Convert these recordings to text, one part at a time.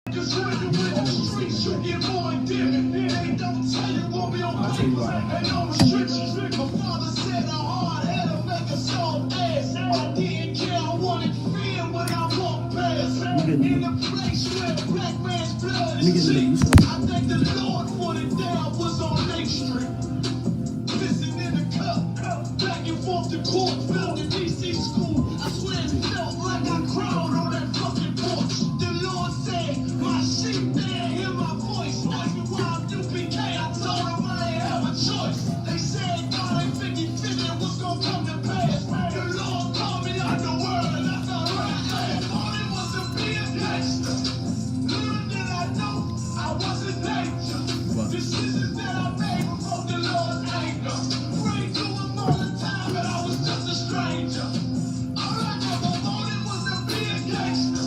Cause when you in the streets, you get more endemic. They don't tell you what we on paper and no restrictions. My father said a hard head'll make a soft ass. I didn't care, I wanted fear when I walked past. In the place where a black man's blood is cheap. I think the Lord put it down was on Lake Street. Listen in the cup, back and forth to court, filled the DC school. I swear it felt like I crawled on that fucking porch. The Lord said, my sheep, they ain't hear my voice. Ask me why I'm I.S.U.P.K, I told them I ain't have a choice. They said God ain't 50-50 and what's gonna come to pass. The Lord called me out the world and I thought right fast. All it was to be a gangster. Little did I know I wasn't nature. Decisions that I made before the Lord's anger. Prayed to him all the time but I was just a stranger. All I ever wanted was to be a gangster.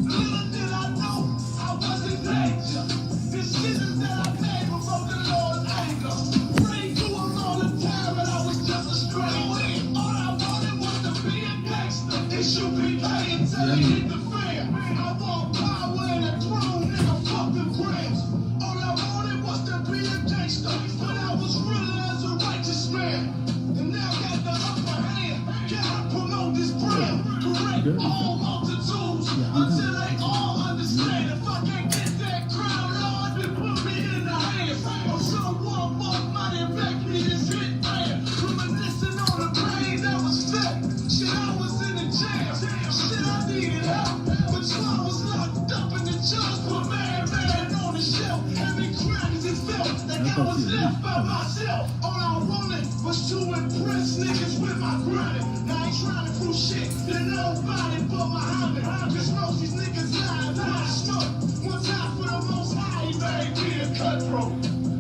Little did I know I wasn't nature. Decisions that I made before the Lord's anger. Prayed to him all the time but I was just a stranger. All I wanted was to be a gangster. I.S.U.P.K until they hit the fan. I want power and a throne and a fucking grams. All I wanted was to be a gangster, but I was really as a righteous man. And now I got the upper hand. Gotta promote this brand. Correct all multitudes until they all understand. If I can't get that crown, Lord, then put me in the hands of someone more mighty back me this hit man. Reminiscing on the pain that was felt. Shit, I was in the jail. Shit, I needed help. But I was locked up in the judge put man on the shelf. Every crack as it felt like I was left by myself. All I wanted was to impress niggas with my grinding. Now I ain't trying to prove shit to nobody but Muhammad. Cause most these niggas lie when I smoke. One time for the most high, he made me a cutthroat.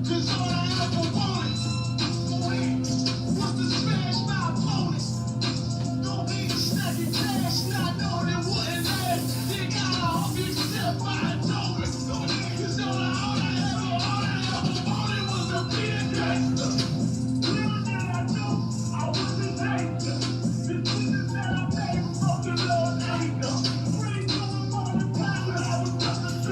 Cause all I ever wanted was to smash my opponents. Don't be stacking cash, not knowing it wouldn't last. You gotta hope yourself by a token. Cause all I ever wanted was to be a gangster. Little did I know I wasn't danger. The decisions that I made from the Lord's anger. Prayed to him all the time but I was just a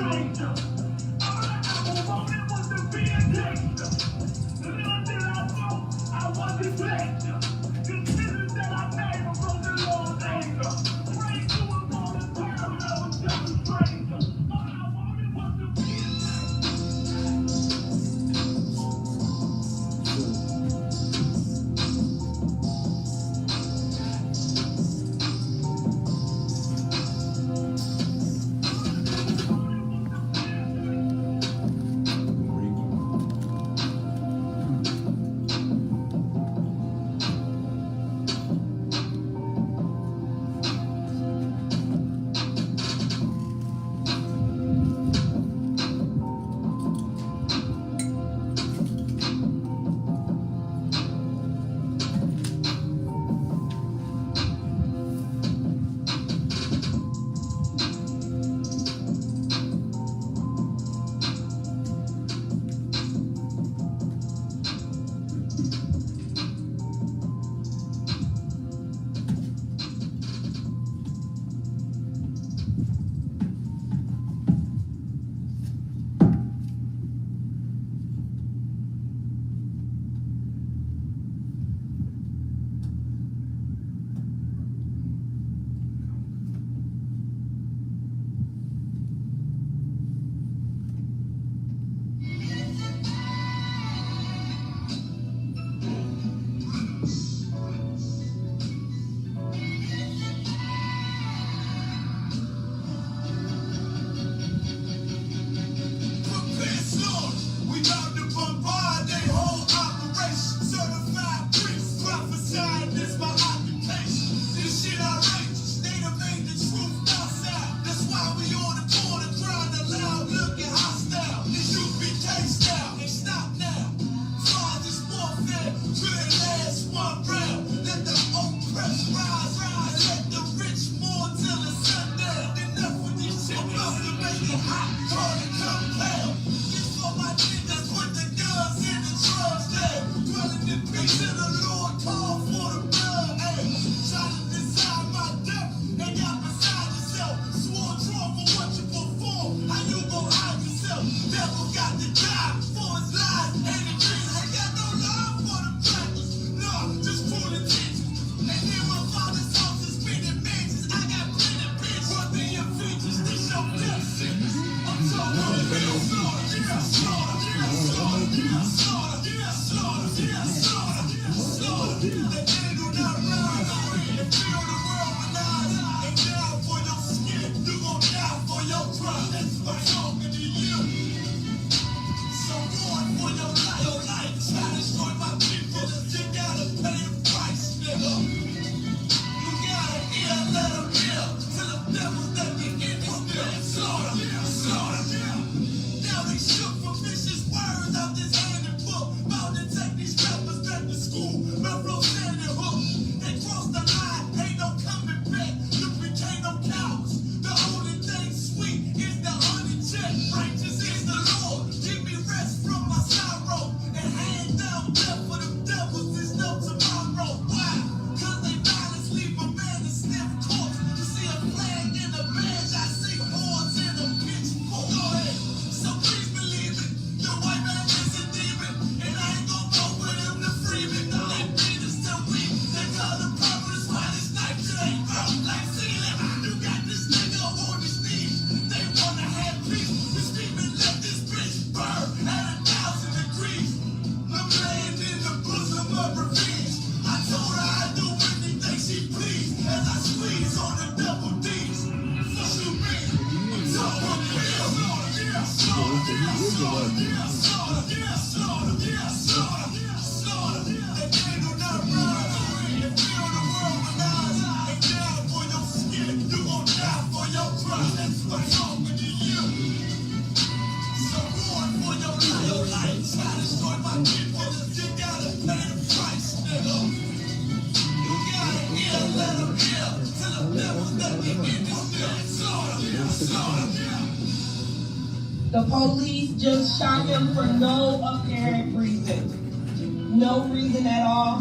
The police just shot him for no apparent reason. No reason at all.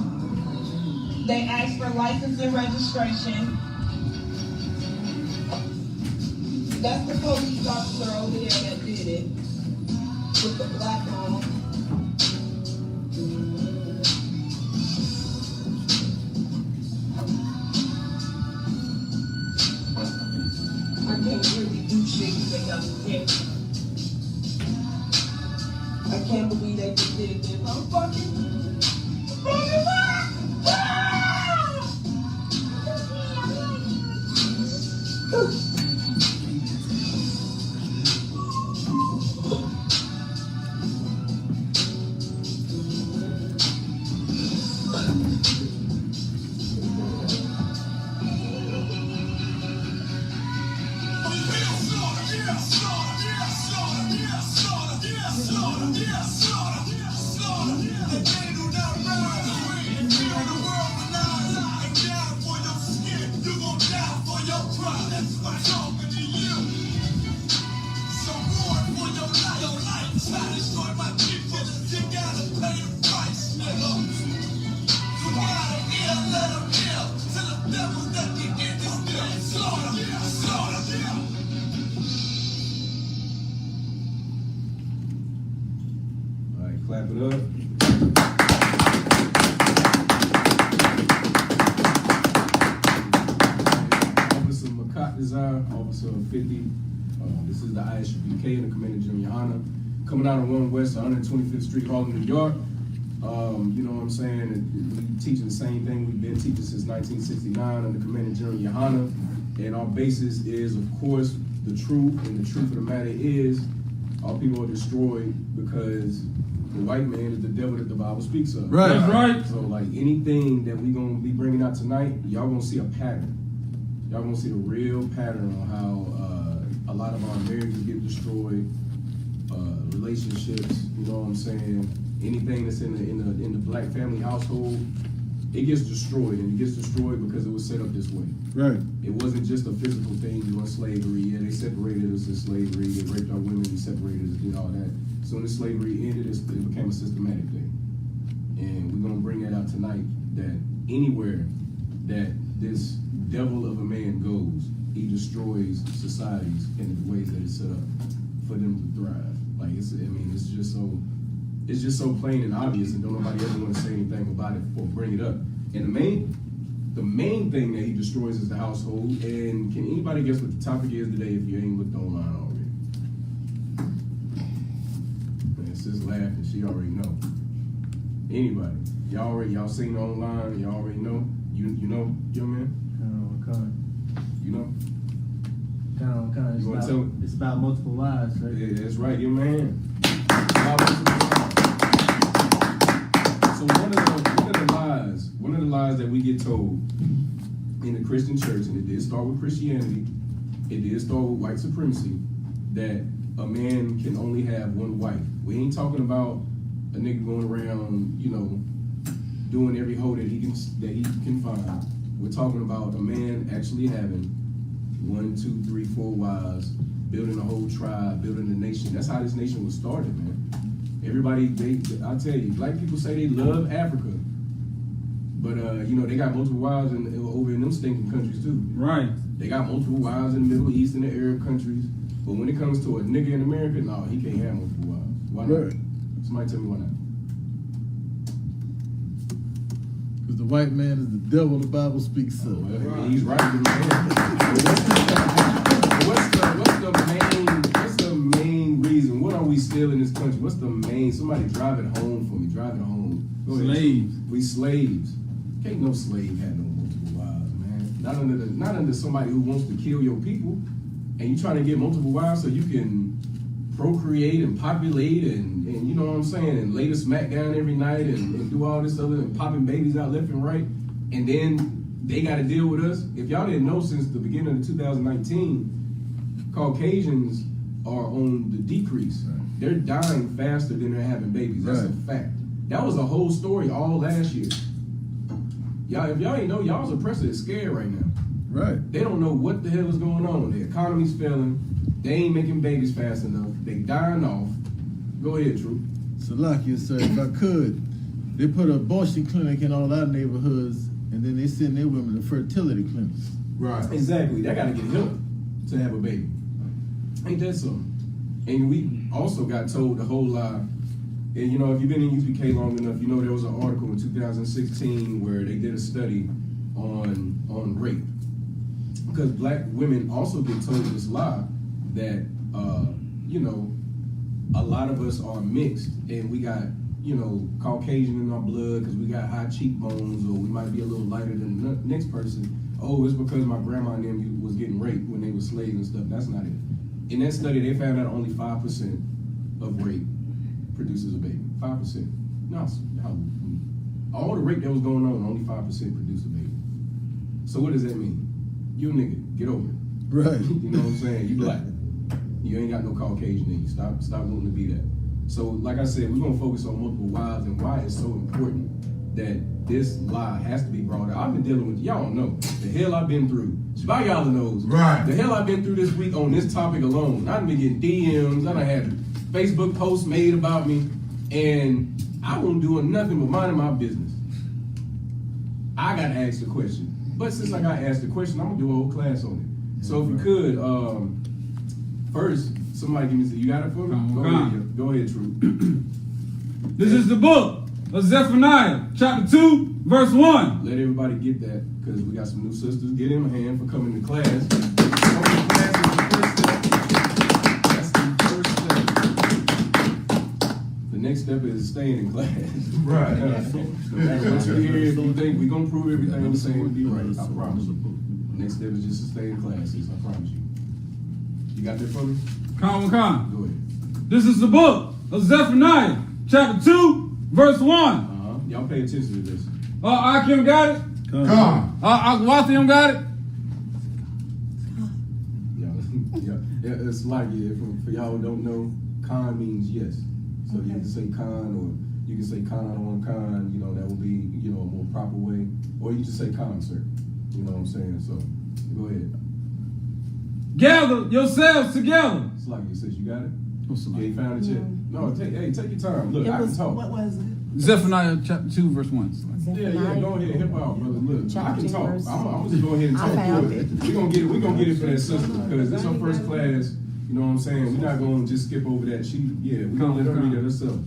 They asked for license and registration. That's the police officer over there that did it. With the black on. I can't really do shit because they got me hit. I can't believe they just did it. I'm fucking. Clap it up. Officer Machaataza, Officer 50. This is the I.S.U.P.K in the Commander GEN.YAHANNA. Coming out of 1 West 125th Street, Harlem, New York. You know what I'm saying? We teaching the same thing we've been teaching since 1969 under Commander GEN.YAHANNA. And our basis is, of course, the truth. And the truth of the matter is, our people are destroyed because the white man is the devil that the Bible speaks of. Right. That's right. So like anything that we're gonna be bringing out tonight, y'all gonna see a pattern. Y'all gonna see the real pattern on how a lot of our marriages get destroyed, relationships. You know what I'm saying? Anything that's in the black family household, it gets destroyed, and it gets destroyed because it was set up this way. Right. It wasn't just a physical thing during slavery. Yeah, they separated us in slavery. They raped our women. They separated us. Did all that. So when the slavery ended, it became a systematic thing. And we're gonna bring that out tonight, that anywhere that this devil of a man goes, he destroys societies in the ways that it's set up for them to thrive. Like it's just so plain and obvious, and don't nobody ever want to say anything about it or bring it up. And the main thing that he destroys is the household. And can anybody guess what the topic is today if you ain't looked online already? Sis laughing, she already know. Anybody? Y'all seen it online, y'all already know? You know, young man? You know? Kind You wanna tell me? It's about multiple lives, right? Yeah, that's right, young man. So one of the lies that we get told in the Christian church, and it did start with Christianity, it did start with white supremacy, that a man can only have one wife. We ain't talking about a nigga going around, you know, doing every hoe that he can find. We're talking about a man actually having 1, 2, 3, 4 wives, building a whole tribe, building a nation. That's how this nation was started, man. Everybody, I tell you, black people say they love Africa, but you know, they got multiple wives over in them stinking countries too. Right. They got multiple wives in the Middle East and the Arab countries. But when it comes to a nigga in America, no, he can't have multiple wives. Why not? Right. Somebody tell me why not. Because the white man is the devil the Bible speaks of. Well, he's right. What's the main reason? What are we still in this country? What's the main? Somebody drive it home for me. Drive it home. Slaves. We slaves. Can't no slave have no multiple wives, man. Not under somebody who wants to kill your people, and you trying to get multiple wives so you can procreate and populate and you know what I'm saying, and lay the smack down every night and do all this other and popping babies out left and right, and then they got to deal with us. If y'all didn't know, since the beginning of 2019, Caucasians are on the decrease. Right. They're dying faster than they're having babies. That's Right. a fact. That was a whole story all last year. Y'all, if y'all ain't know, y'all's oppressor is scared right now. Right. They don't know what the hell is going on. The economy's failing. They ain't making babies fast enough. They dying off. Go ahead, True. Salakia, sir, if I could, they put an abortion clinic in all our neighborhoods, and then they send their women to fertility clinics. Right. Exactly. They got to get help to have a baby. Ain't that something? And we also got told the whole lie. And you know, if you've been in I.S.U.P.K long enough, you know there was an article in 2016 where they did a study on rape. Because black women also get told this lie that, you know, a lot of us are mixed and we got, you know, Caucasian in our blood because we got high cheekbones, or we might be a little lighter than the next person. Oh, it's because my grandma and them was getting raped when they were slaves and stuff. That's not it. In that study, they found out only 5% of rape produces a baby. 5%. No, all the rape that was going on, only 5% produced a baby. So what does that mean? You a nigga, get over it. Right. You know what I'm saying? You black. You ain't got no Caucasian in you. Stop wanting to be that. So, like I said, we're gonna focus on multiple wives and why it's so important that this lie has to be brought out. I've been dealing with, y'all don't know, the hell I've been through. Y'all knows. Right. The hell I've been through this week on this topic alone. I've been getting DMs, I done had Facebook posts made about me, and I wasn't doing nothing but minding my business. I got asked a question. But since I got asked a question, I'm gonna do a whole class on it. So if you could, first, somebody give me, you got it for me? Go ahead, True. This is the book of Zephaniah, chapter 2, verse 1. Let everybody get that, because we got some new sisters. Get them a hand for coming to class. Coming to class is the first step. That's the first step. The next step is staying in class. Right. No matter what you hear, if you think we're gonna prove everything I'm saying to be right, I promise you. Next step is just to stay in classes, I promise you. You got that for me? Khan. Go ahead. This is the book of Zephaniah, chapter 2, verse 1. Y'all pay attention to this. Akim got it? Come. Wathium got it? Yeah, it's like, for y'all who don't know, Khan means yes. So you can say Khan, or you can say Khan on Khan, you know, that will be, you know, a more proper way. Or you just say concert. You know what I'm saying? So, go ahead. Gather yourselves together. It's like, sis, you got it? What's the Yeah, you found it yet? No, take your time. Look, It I was, can talk. what was it? Zephaniah, chapter 2, verse 1. Yeah, go ahead, hip hop, brother. Look, I can talk. I'm gonna just go ahead and I talk found through it. it. We're gonna get it for that sister, because this is her first class. You know what I'm saying? We're not gonna just skip over that. We're gonna let her read it herself.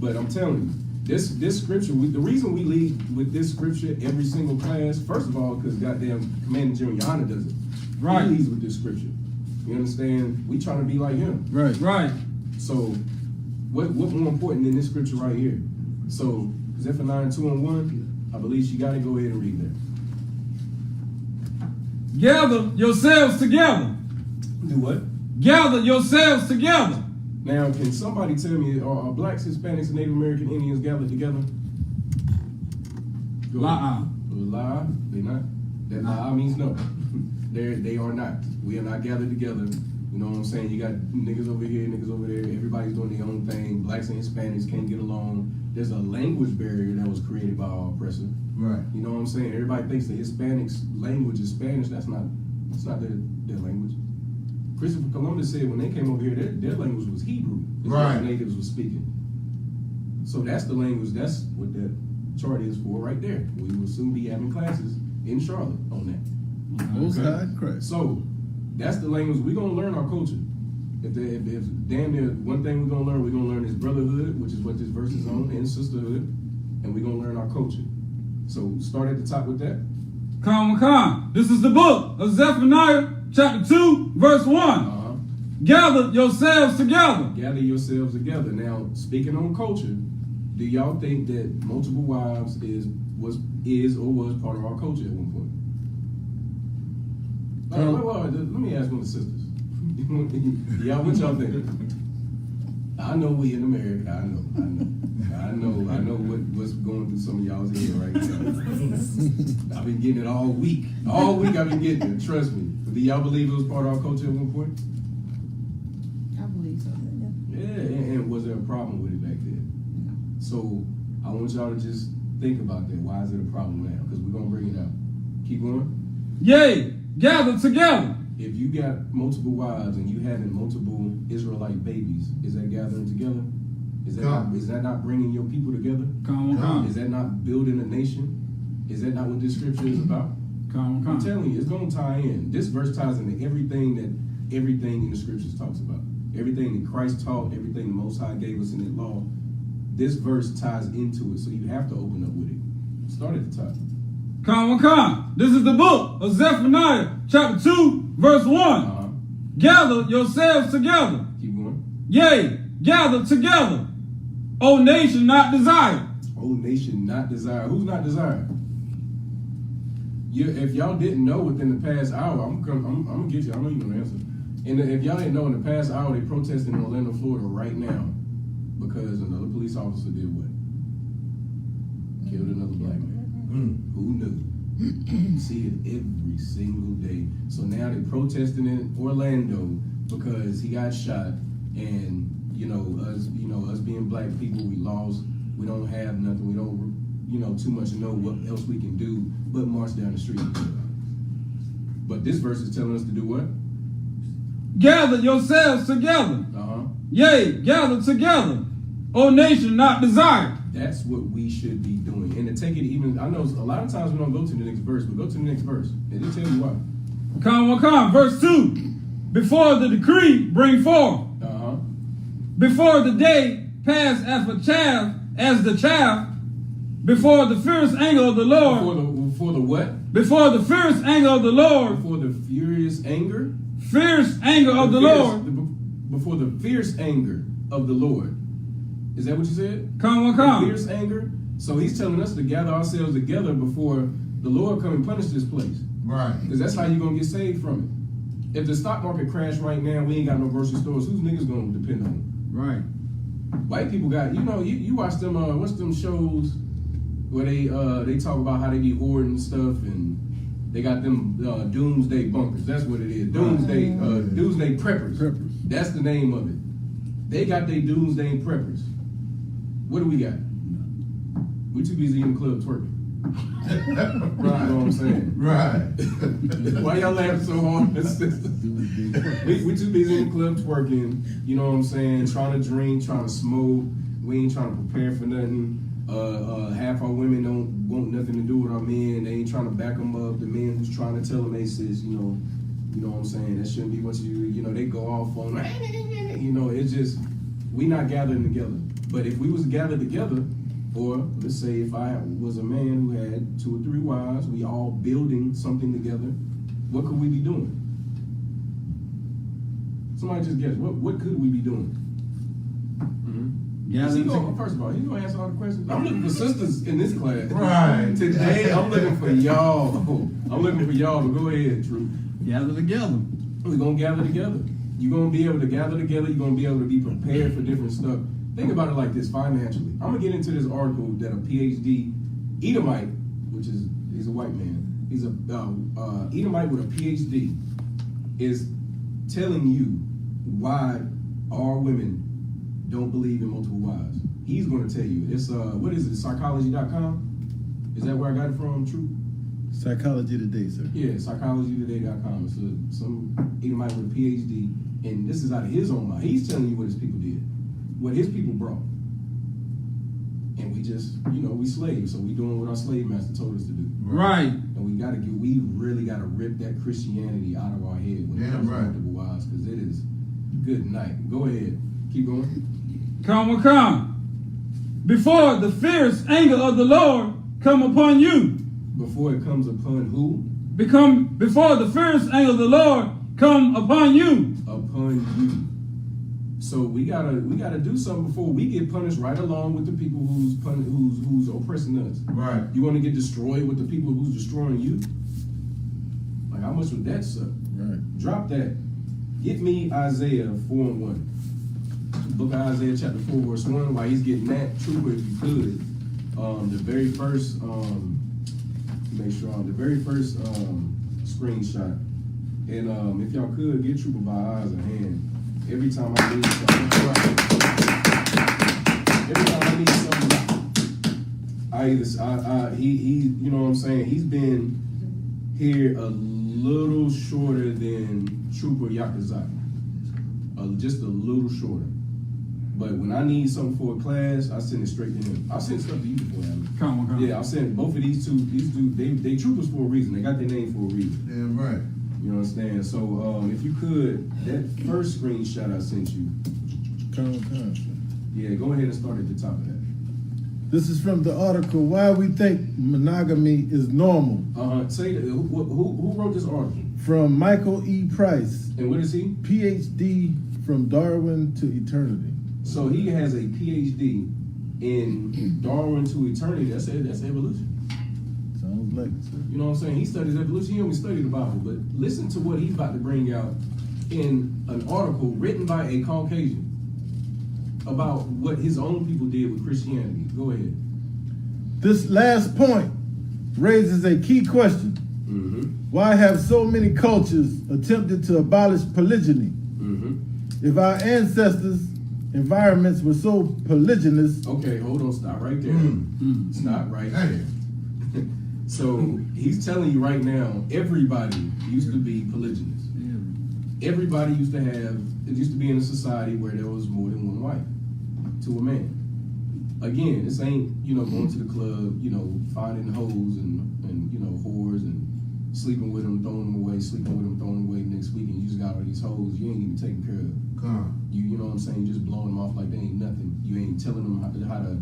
But I'm telling you, this scripture, the reason we lead with this scripture every single class, first of all, because goddamn Commander Gen.YAHANNA does it. Right. He leads with this scripture. You understand? We trying to be like him. Right. So, what more important than this scripture right here? So, Zephaniah 2:1, I believe she got to go ahead and read that. Gather yourselves together. Do what? Gather yourselves together. Now, can somebody tell me, are blacks, Hispanics, and Native American Indians gathered together? Go ahead. Lie? They not? That lie means no. They are not. We are not gathered together. You know what I'm saying? You got niggas over here, niggas over there. Everybody's doing their own thing. Blacks and Hispanics can't get along. There's a language barrier that was created by our oppressor. Right. You know what I'm saying? Everybody thinks the Hispanics language is Spanish. That's not their language. Christopher Columbus said when they came over here, their language was Hebrew. That's what the natives were speaking. So that's the language. That's what that chart is for right there. We will soon be having classes in Charlotte on that. Most High Christ. So that's the language. We're gonna learn our culture. If damn near one thing we're gonna learn is brotherhood, which is what this verse is on, and sisterhood, and we're gonna learn our culture. So start at the top with that. Khan. This is the book of Zephaniah, chapter 2, verse 1. Gather yourselves together. Gather yourselves together. Now, speaking on culture, do y'all think that multiple wives was part of our culture at one point? Let me ask one of the sisters. Y'all, what y'all think? I know we in America. I know what's going through some of y'all's head right now. I've been getting it all week. All week I've been getting it. Trust me. Do y'all believe it was part of our culture at one point? I believe so. Yeah. And was there a problem with it back then? So I want y'all to just think about that. Why is it a problem now? Because we're gonna bring it out. Keep going. Yea, gather together. If you got multiple wives and you having multiple Israelite babies, is that gathering together? Is that not bringing your people together? Come on. Is that not building a nation? Is that not what this scripture is about? Come I'm on. telling you, it's going to tie in. This verse ties into everything in the scriptures talks about. Everything that Christ taught, everything the Most High gave us in that law, this verse ties into it. So you have to open up with it. Start at the top. Come. This is the book of Zephaniah, chapter 2, verse 1. Gather yourselves together. Keep going. Yea, gather together. O nation not desired. O nation not desired. Who's not desired? If y'all didn't know within the past hour, I'm gonna get you. I know you know the answer. And if y'all didn't know, in the past hour, they protesting in Orlando, Florida, right now, because another police officer did what? Killed another black man. Who knew? See it every single day. So now they're protesting in Orlando because he got shot, and us being black people, we lost. We don't have nothing. We don't, too much know what else we can do but march down the street. But this verse is telling us to do what? Gather yourselves together. Yea, gather together. O nation not desired. That's what we should be doing. And to take it even, I know a lot of times we don't go to the next verse, but go to the next verse. And it'll tell you why. Come. Verse 2. Before the decree bring forth. Before the day pass as the chaff. Before the fierce anger of the Lord. Before the what? Before the fierce anger of the Lord. Before the furious anger? Fierce anger of the Lord. Before the fierce anger of the Lord. Is that what you said? Come. Fierce anger? So he's telling us to gather ourselves together before the Lord come and punish this place. Right. Because that's how you're going to get saved from it. If the stock market crash right now, we ain't got no grocery stores, who's niggas going to depend on? Right. White people got, you watch them, what's them shows where they talk about how they be hoarding stuff, and they got them doomsday bunkers. That's what it is. Doomsday preppers. That's the name of it. They got their doomsday preppers. What do we got? We too busy in the club twerking. Right, you know what I'm saying? Right. Why y'all laughing so hard? we too busy in the club twerking, you know what I'm saying? Trying to drink, trying to smoke. We ain't trying to prepare for nothing. Half our women don't want nothing to do with our men. They ain't trying to back them up. The men who's trying to tell them, hey sis, you know what I'm saying? That shouldn't be what they go off on. It's just, we not gathering together. But if we was gathered together, or let's say if I was a man who had 2 or 3 wives, we all building something together, what could we be doing? Somebody just guess, what could we be doing? First of all, he's going to answer all the questions. I'm looking for sisters in this class. Right. Today, I'm looking for y'all. But go ahead, True. Gather together. We're going to gather together. You're going to be able to gather together. You're going to be able to be prepared for different stuff. Think about it like this financially. I'm going to get into this article that a PhD, Edomite, he's a white man. He's a Edomite with a PhD, is telling you why our women don't believe in multiple wives. He's going to tell you. It's, what is it, psychology.com? Is that where I got it from, True? Psychology Today, sir. Yeah, psychologytoday.com. It's some Edomite with a PhD, and this is out of his own mind. He's telling you what his people did, what his people brought. And we just, we slaves, so we doing what our slave master told us to do. Right. And we really got to rip that Christianity out of our head when it comes to multiple wives, because it is good night. Go ahead. Keep going. Come. Before the fierce anger of the Lord come upon you. Before it comes upon who? Before the fierce anger of the Lord come upon you. Upon you. So we gotta do something before we get punished right along with the people who's oppressing us. Right. You want to get destroyed with the people who's destroying you? Like, how much would that suck? Right. Drop that. Get me Isaiah 4:1. book of Isaiah chapter 4 verse 1, while he's getting that, Trooper, if you could, the very first, make sure the very first screenshot, and if y'all could get Trooper by eyes and hand. Every time I need something, he, you know what I'm saying? He's been here a little shorter than Trooper Yahawadah, just a little shorter. But when I need something for a class, I send it straight to him. I'll send stuff to you before, Adam. Come on. Yeah, I'll send both of these two. These dudes, they troopers for a reason. They got their name for a reason. Damn right. You know what I'm saying? So if you could, that first screenshot I sent you. Yeah, go ahead and start at the top of that. This is from the article, Why We Think Monogamy is Normal. Say that, who wrote this article? From Michael E. Price. And what is he? PhD from Darwin to Eternity. So he has a PhD in Darwin to Eternity. That's evolution. Sounds like it. You know what I'm saying? He studies evolution. He only studied the Bible. But listen to what he's about to bring out in an article written by a Caucasian about what his own people did with Christianity. Go ahead. This last point raises a key question. Mm-hmm. Why have so many cultures attempted to abolish polygyny? Mm-hmm. If our ancestors' environments were so polygynous. Okay, hold on, stop right there. Stop right there. So he's telling you right now, everybody used to be polygynous. Everybody used to be in a society where there was more than one wife to a man. Again, this ain't, going to the club, finding hoes and whores and sleeping with them, throwing them away, sleeping with them, throwing them away next week, and you just got all these hoes you ain't even taking care of. You know what I'm saying? You just blowing them off like they ain't nothing. You ain't telling them how to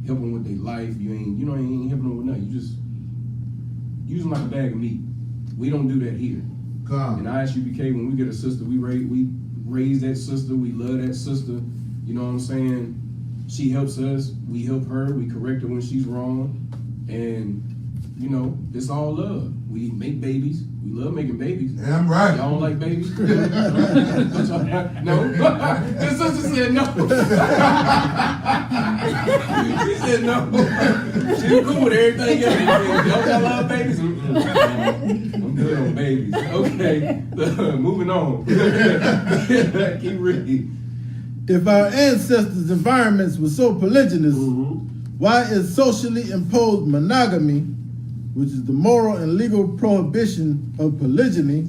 help them with their life. You ain't, you ain't helping them with nothing. You just use them like a bag of meat. We don't do that here. In I.S.U.P.K, when we get a sister, we raise that sister. We love that sister. You know what I'm saying? She helps us. We help her. We correct her when she's wrong. And, it's all love. We make babies. We love making babies. Damn right. Y'all don't like babies? No? His sister said no. She said no. She was cool with everything else. Y'all love babies? I'm good on babies. Okay, moving on. Keep reading. If our ancestors' environments were so polygynous, why is socially imposed monogamy, which is the moral and legal prohibition of polygyny,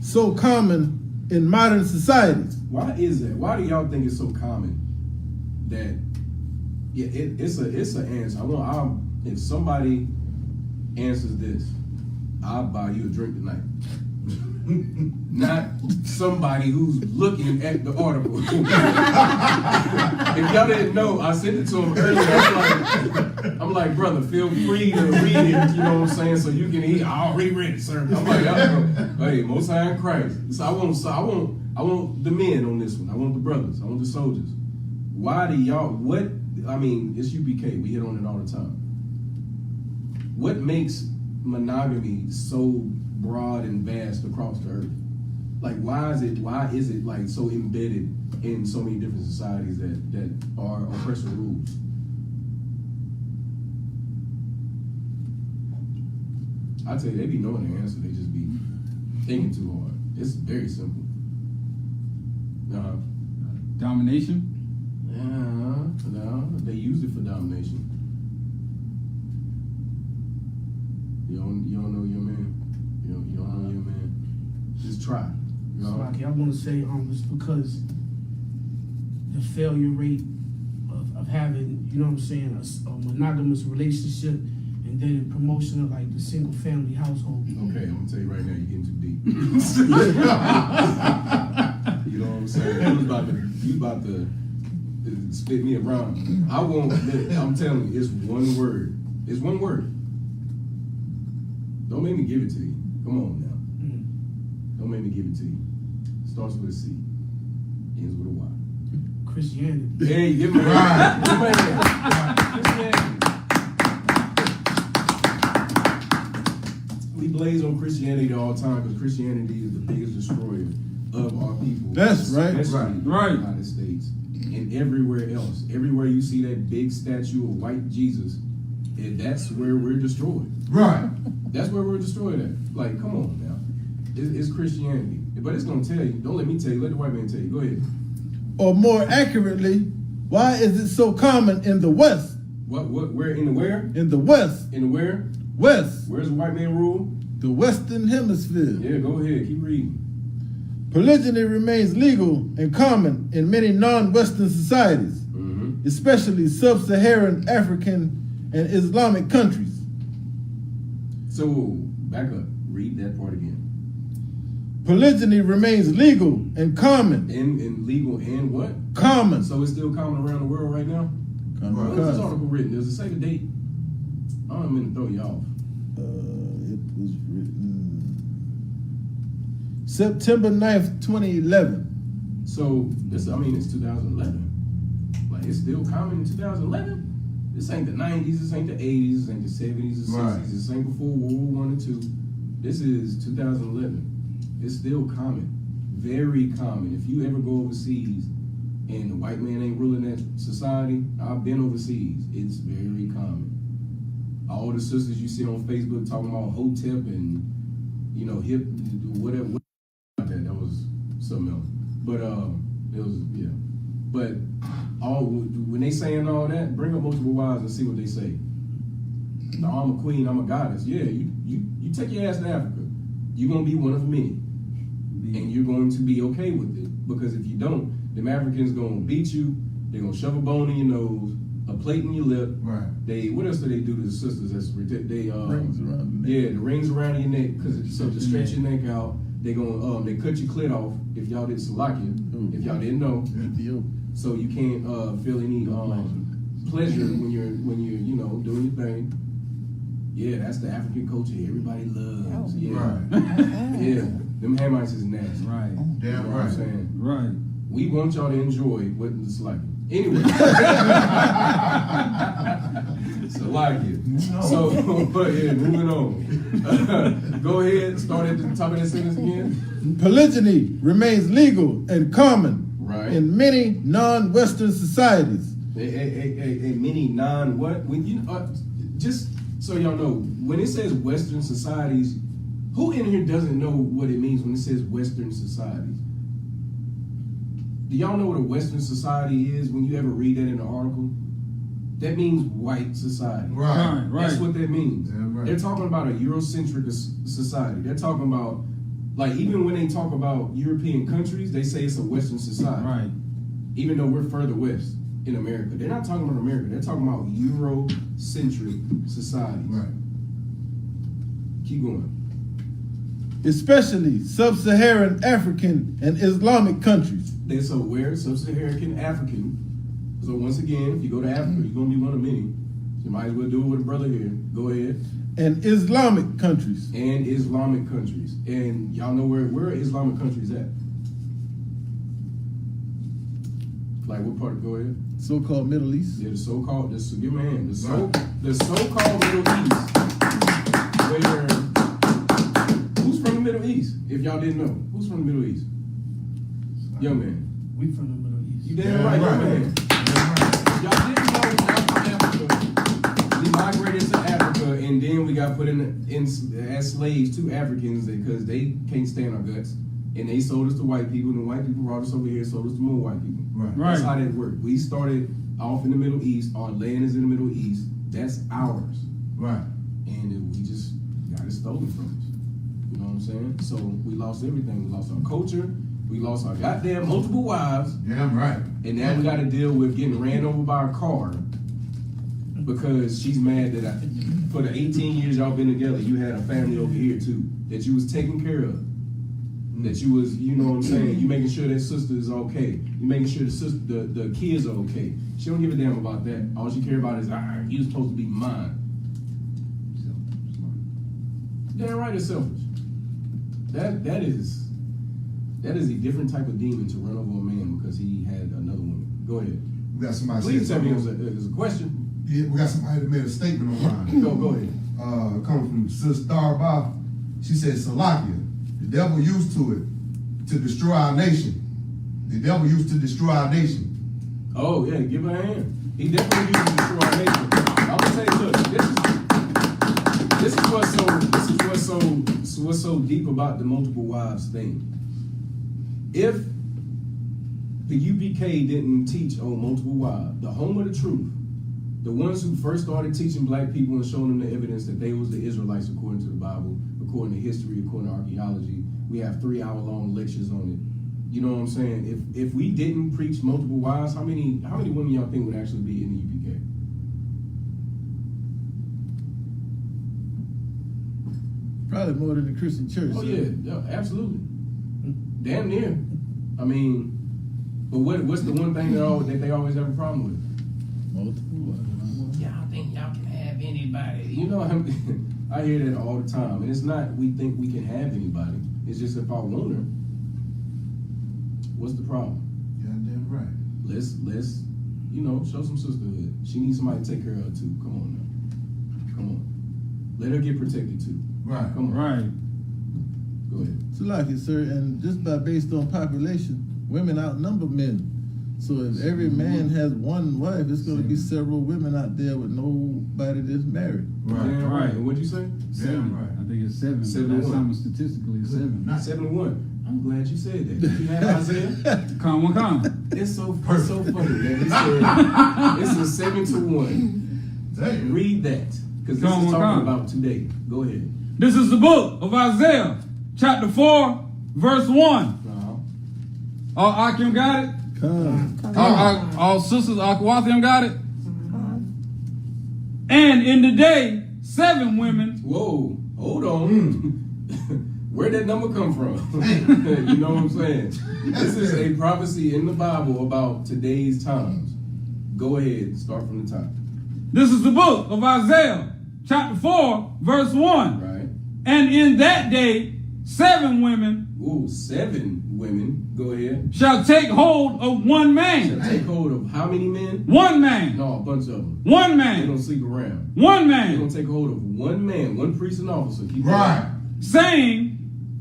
so common in modern societies? Why is that? Why do y'all think it's so common that it's an answer? If somebody answers this, I'll buy you a drink tonight. Not somebody who's looking at the article. If y'all didn't know, I sent it to him earlier. I'm like, brother, feel free to read it, you know what I'm saying, so you can eat. I already read it, sir. I'm like, hey, Most High in Christ. So I want the men on this one. I want the brothers. I want the soldiers. Why do y'all, it's U.P.K. We hit on it all the time. What makes monogamy so broad and vast across the earth? Like, why is it like so embedded in so many different societies that are oppressive rules? I tell you, they be knowing the answer. They just be thinking too hard. It's very simple. Domination? No, they use it for domination. You don't know your man. You don't know your man. Just try. So, I want to say, it's because the failure rate of having, a monogamous relationship, and then promotion of like the single family household. Okay, I'm gonna tell you right now, you're getting too deep. You know what I'm saying? You about to spit me around. I'm telling you, it's one word. It's one word. Don't make me give it to you. Come on now. Don't make me give it to you. Starts with a C. Ends with a Y. Christianity. Hey, give me right. Christianity. We blaze on Christianity all the time because Christianity is the biggest destroyer of our people. That's right. Especially Right. in the United States. In and everywhere else. Everywhere you see that big statue of white Jesus, that's where we're destroyed. Right. That's where we're destroyed at. Like, come on now. It's Christianity. But it's going to tell you. Don't let me tell you. Let the white man tell you. Go ahead. Or more accurately, why is it so common in the West? Where? In the where? In the West. In the where? West. Where's the white man rule? The Western Hemisphere. Yeah, go ahead. Keep reading. Polygyny remains legal and common in many non-Western societies, especially sub-Saharan African and Islamic countries. So, back up. Read that part again. Polygyny remains legal and common. And legal and what? Common. So it's still common around the world right now? Common. When was this article written? Does it say the date? I don't mean to throw you off. It was written September 9th, 2011. So, it's 2011. Like, it's still common in 2011? This ain't the 90s, this ain't the 80s, this ain't the 70s, the 60s, Right. this ain't before World War I and II. This is 2011. It's still common, very common. If you ever go overseas and the white man ain't ruling that society, I've been overseas, it's very common. All the sisters you see on Facebook talking about Hotep and, hip, whatever. That was something else. But it was, yeah. But when they saying all that, bring up multiple wives and see what they say. No, I'm a queen, I'm a goddess. Yeah, you take your ass to Africa. You're gonna be one of many. And you're going to be okay with it. Because if you don't, them Africans gonna beat you, they're gonna shove a bone in your nose, a plate in your lip. Right. What else do they do to the sisters? That's ridiculous. They Rings around the neck. Yeah, the rings around your neck, so to stretch your neck out. They gonna they cut your clit off if y'all did Salakia, if y'all didn't know. Ethiopia. So you can't feel any pleasure when you're doing your thing. Yeah, that's the African culture everybody loves. Yeah. Right. Yeah. Them Hamites is nasty. Right. Damn You know what I'm right. saying? Right. We want y'all to enjoy what it's like. Anyway. So like it. So yeah, moving on. Go ahead, start at the top of that sentence again. Polygyny remains legal and common Right. in many non-Western societies. A many non-what? When you just so y'all know, when it says Western societies, who in here doesn't know what it means when it says Western societies? Do y'all know what a Western society is when you ever read that in an article? That means white society. Right. That's what that means. Yeah, right. They're talking about a Eurocentric society. They're talking about, like, even when they talk about European countries, they say it's a Western society. Right. Even though we're further west in America. They're not talking about America. They're talking about Eurocentric societies. Right. Keep going. Especially sub-Saharan African and Islamic countries. So where? Sub-Saharan African. So once again, if you go to Africa, you're going to be one of many. So you might as well do it with a brother here. Go ahead. And Islamic countries. And Islamic countries. And y'all know where are Islamic countries at? Like what part? Go ahead. So-called Middle East. Yeah, give me a hand. The so-called Middle East. Where, who's from the Middle East? If y'all didn't know. Who's from the Middle East? Young man. We from the Middle East. You damn right, young man. Y'all didn't know y'all from Africa. We migrated to Africa and then we got put in as slaves to Africans because they can't stand our guts. And they sold us to white people, and the white people brought us over here and sold us to more white people. Right. That's how that worked. We started off in the Middle East. Our land is in the Middle East. That's ours. Right. And we just got it stolen from us. You know what I'm saying? So we lost everything. We lost our culture. We lost our goddamn multiple wives. Damn right. And now we got to deal with getting ran over by a car because she's mad that for the 18 years y'all been together, you had a family over here too that you was taking care of. That you was, you know what I'm saying? You making sure that sister is okay. You making sure the kids are okay. She don't give a damn about that. All she care about is, you was supposed to be mine. Damn right, it's selfish. That is a different type of demon to run over a man because he had another woman. Go ahead. We got somebody Please tell me something. there's a question. Yeah, we got somebody that made a statement online. Go ahead. Coming from Sis Darba. She said, Salakia, the devil used to it to destroy our nation. The devil used to destroy our nation. Oh yeah, give her a hand. He definitely uses the true our nature. I'm gonna say, look, this is what's so deep about the multiple wives thing. If the UPK didn't teach on multiple wives, the home of the truth, the ones who first started teaching black people and showing them the evidence that they was the Israelites according to the Bible, according to history, according to archaeology, we have 3-hour-long lectures on it. You know what I'm saying? If we didn't preach multiple wives, how many women y'all think would actually be in the UPK? Probably more than the Christian church. Oh so. yeah, absolutely. Damn near. I mean, but what's the one thing that they always have a problem with? Multiple wives. Y'all think y'all can have anybody? You know, I hear that all the time, and it's not we think we can have anybody. It's just if I want her, what's the problem? Goddamn right. Let's show some sisterhood. She needs somebody to take care of her too. Come on now. Come on. Let her get protected too. Right. Come on. Right. Go ahead. So like it, sir, and just based on population, women outnumber men. So if every man has one wife, it's going to be several women out there with nobody that's married. Right. Damn right. And what'd you say? Damn right. I think it's 7. 7 That's to 1. almost statistically 7. 7-1. I'm glad you said that. Did you have Isaiah? Come on. It's so funny, man. He said it's a 7-1. Damn. Read that, because this Come is on, talking come. about today. Go ahead. This is the book of Isaiah, chapter 4, verse 1. All Akim got it? Come. All sisters, Akwathiam got it? And in the day, 7 women. Whoa, hold on. Where'd that number come from? You know what I'm saying? This is a prophecy in the Bible about today's times. Go ahead, start from the top. This is the book of Isaiah, chapter 4, verse 1. Right. And in that day, 7 women Ooh, 7 women. Go ahead. shall take hold of one man. Shall take hold of how many men? One man. No, a bunch of them. One They man. don't sleep around. One They're man. gonna take hold of one man, one priest and officer. Keep Right. Saying,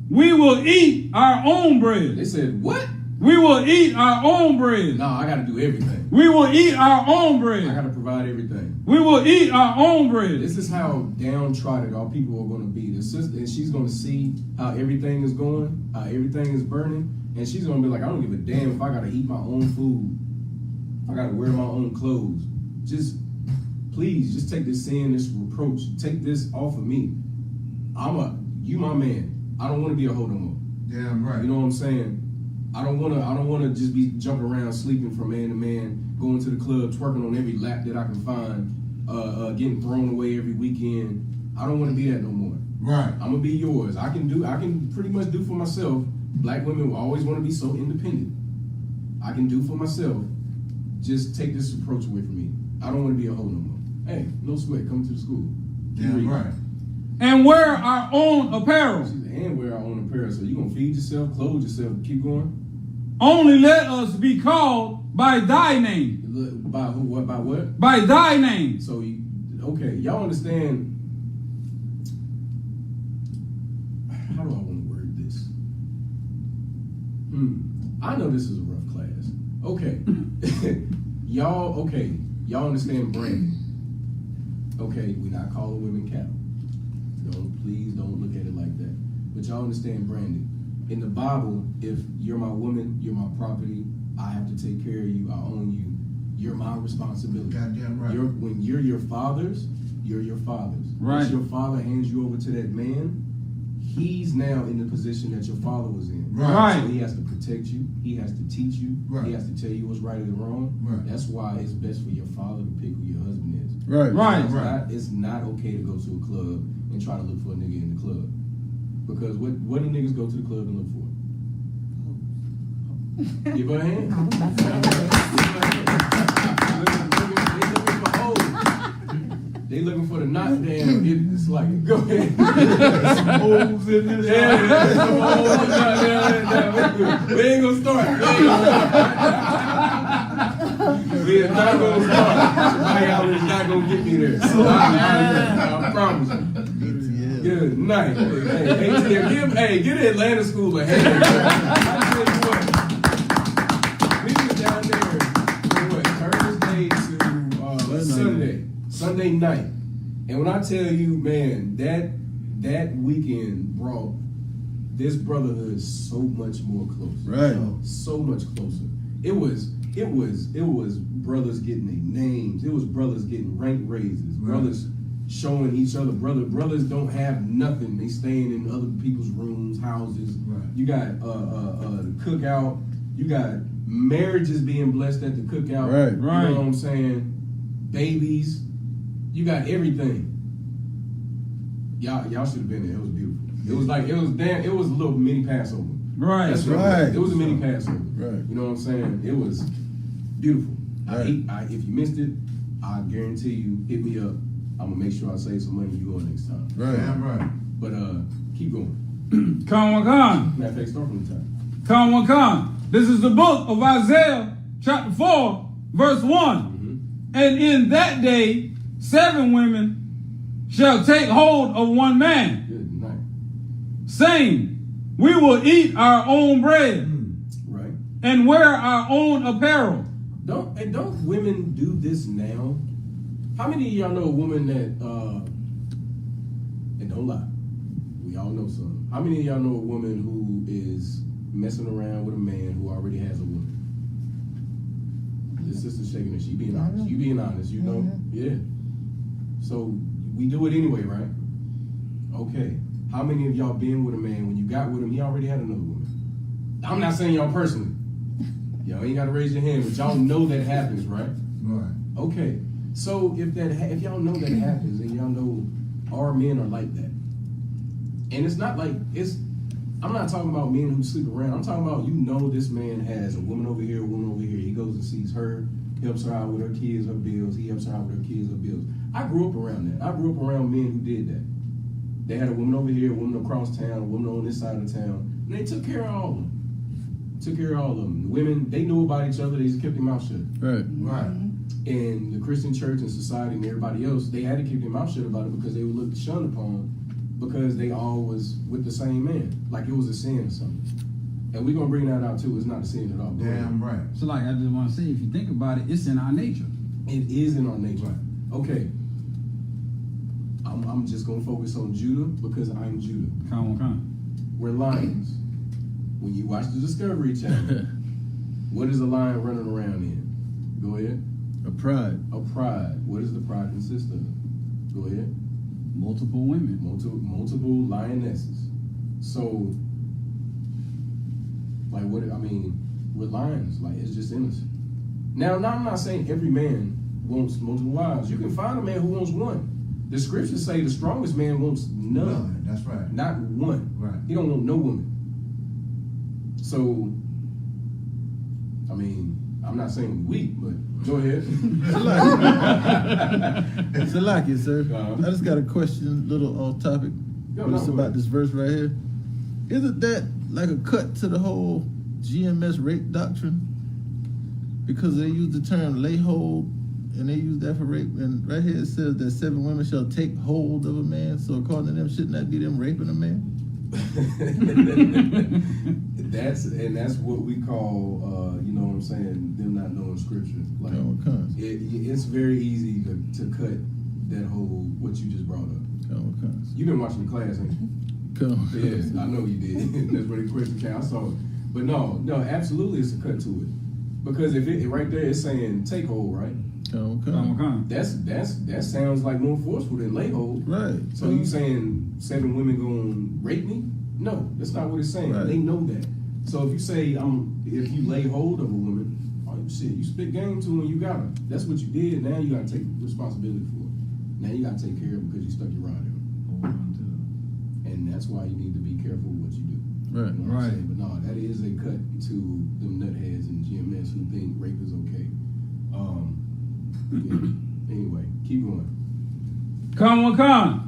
we will eat our own bread. They said, what? We will eat our own bread. No, I gotta do everything. We will eat our own I bread. gotta provide everything. We will eat our own bread. This is how downtrodden our people are gonna be. The sister, and she's gonna see how everything is going, how everything is burning, and she's gonna be like, I don't give a damn if I gotta eat my own food. If I gotta wear my own clothes. Please, just take this sin, this reproach, take this off of me. You my man. I don't wanna be a hoe no more. Damn right. You know what I'm saying? I don't wanna just be jumping around sleeping from man to man, going to the club, twerking on every lap that I can find, getting thrown away every weekend. I don't wanna be that no more. Right. I'm gonna be yours. I can pretty much do for myself. Black women will always wanna be so independent. I can do for myself. Just take this approach away from me. I don't wanna be a hoe no more. Hey, no sweat, come to the school. Damn right. And wear our own apparel. And wear our own apparel. So you gonna feed yourself, clothe yourself, keep going? Only let us be called by thy name. By who? What? By what? By thy name. So, okay, y'all understand? How do I want to word this? I know this is a rough class. Okay, y'all understand branding? Okay, we're not calling women cattle. Please don't look at it like that. But y'all understand branding. In the Bible, if you're my woman, you're my property, I have to take care of you, I own you, you're my responsibility. Goddamn right. When you're your father's, you're your father's. Right. Once your father hands you over to that man, he's now in the position that your father was in. Right. So he has to protect you, he has to teach you, Right. he has to tell you what's right and wrong. Right. That's why it's best for your father to pick who your husband is. Right. Right. It's not okay to go to a club and try to look for a nigga in the club. Because what do niggas go to the club and look for? Give her a hand. They looking for the knot down. It's like, go ahead. Some holes in this. Yeah, some holes. We ain't gonna start. We are not gonna start. Somebody out there is not gonna get me there. I promise you. Good night. Hey, ATM, give the Atlanta school a hand. I tell you what, we was down there for what, Sunday night. And when I tell you, man, that weekend brought this brotherhood so much more closer. Right. So much closer. It was brothers getting their names. It was brothers getting rank raises. Right. Brothers showing each other. Brothers don't have nothing. They staying in other people's rooms, houses. Right. You got the cookout. You got marriages being blessed at the cookout. Right. You know what I'm saying? Babies. You got everything. Y'all should have been there. It was beautiful. It was a little mini Passover. Right. That's what Right. it was a mini Passover. Right. You know what I'm saying? It was beautiful. Right. If you missed it, I guarantee you, hit me up. I'm gonna make sure I save some money. You going next time. Right. Damn right. But keep going. Come on. Matter of fact, start from the top. Come on. This is the book of Isaiah, chapter 4, verse 1. And in that day, 7 women shall take hold of one man, Good night. saying, we will eat our own bread Right. and wear our own apparel. Don't women do this now? How many of y'all know a woman that and don't lie, we all know some. How many of y'all know a woman who is messing around with a man who already has a woman? This sister's shaking her. She being honest. You being honest, you know? Yeah. So we do it anyway, right? Okay. How many of y'all been with a man when you got with him, he already had another woman? I'm not saying y'all personally. Y'all ain't gotta raise your hand, but y'all know that happens, right? Right. Okay. So if y'all know that happens and y'all know our men are like that, and it's not like I'm not talking about men who sleep around. I'm talking about, you know, this man has a woman over here, a woman over here. He goes and sees her, helps her out with her kids, her bills. He helps her out with her kids, her bills. I grew up around that. I grew up around men who did that. They had a woman over here, a woman across town, a woman on this side of town, and they took care of all of them. Took care of all of them. The women, they knew about each other. They just kept their mouth shut. Right. Right. And the Christian church and society and everybody else, they had to keep their mouth shut about it because they were looked shunned upon because they all was with the same man, like it was a sin or something. And we're gonna bring that out too. It's not a sin at all. Damn right. So like I just want to say, if you think about it, it's in our nature. It is in our nature. Okay. I'm just gonna focus on Judah because I'm Judah. Come on. We're lions. When you watch the Discovery Channel, what is a lion running around in? Go ahead. A pride. A pride. What does the pride consist of? Go ahead. Multiple women. Multiple lionesses. So, like, we're lions. Like, it's just in us. Now, I'm not saying every man wants multiple wives. You can find a man who wants one. The scriptures say the strongest man wants none. That's right. Not one. Right. He don't want no woman. So, I'm not saying weak, but go ahead. Salaki, sir. Uh-huh. I just got a question, little off topic. But it's about this verse right here. Isn't that like a cut to the whole GMS rape doctrine? Because they use the term lay hold, and they use that for rape. And right here it says that 7 women shall take hold of a man. So according to them, shouldn't that be them raping a man? That's what we call, you know what I'm saying, them not knowing scripture. Like, it's very easy to cut that whole, what you just brought up. You've been watching the class, ain't you? Yes, I know you did. That's where the question came. I saw it. But no, absolutely it's a cut to it. Because if it right there it's saying take hold, right? That sounds like more forceful than lay hold. Right. So you saying 7 women gonna rape me? No, that's not what it's saying. Right. They know that. So if you say if you lay hold of a woman, you spit game to her and you got her. That's what you did. Now you gotta take responsibility for it. Now you gotta take care of it because you stuck your rod in her. And that's why you need to be careful what you do. Right. You know what I'm saying? But no, that is a cut to them nutheads and GMS who think rape is okay. Yeah. Anyway, keep going. Come on.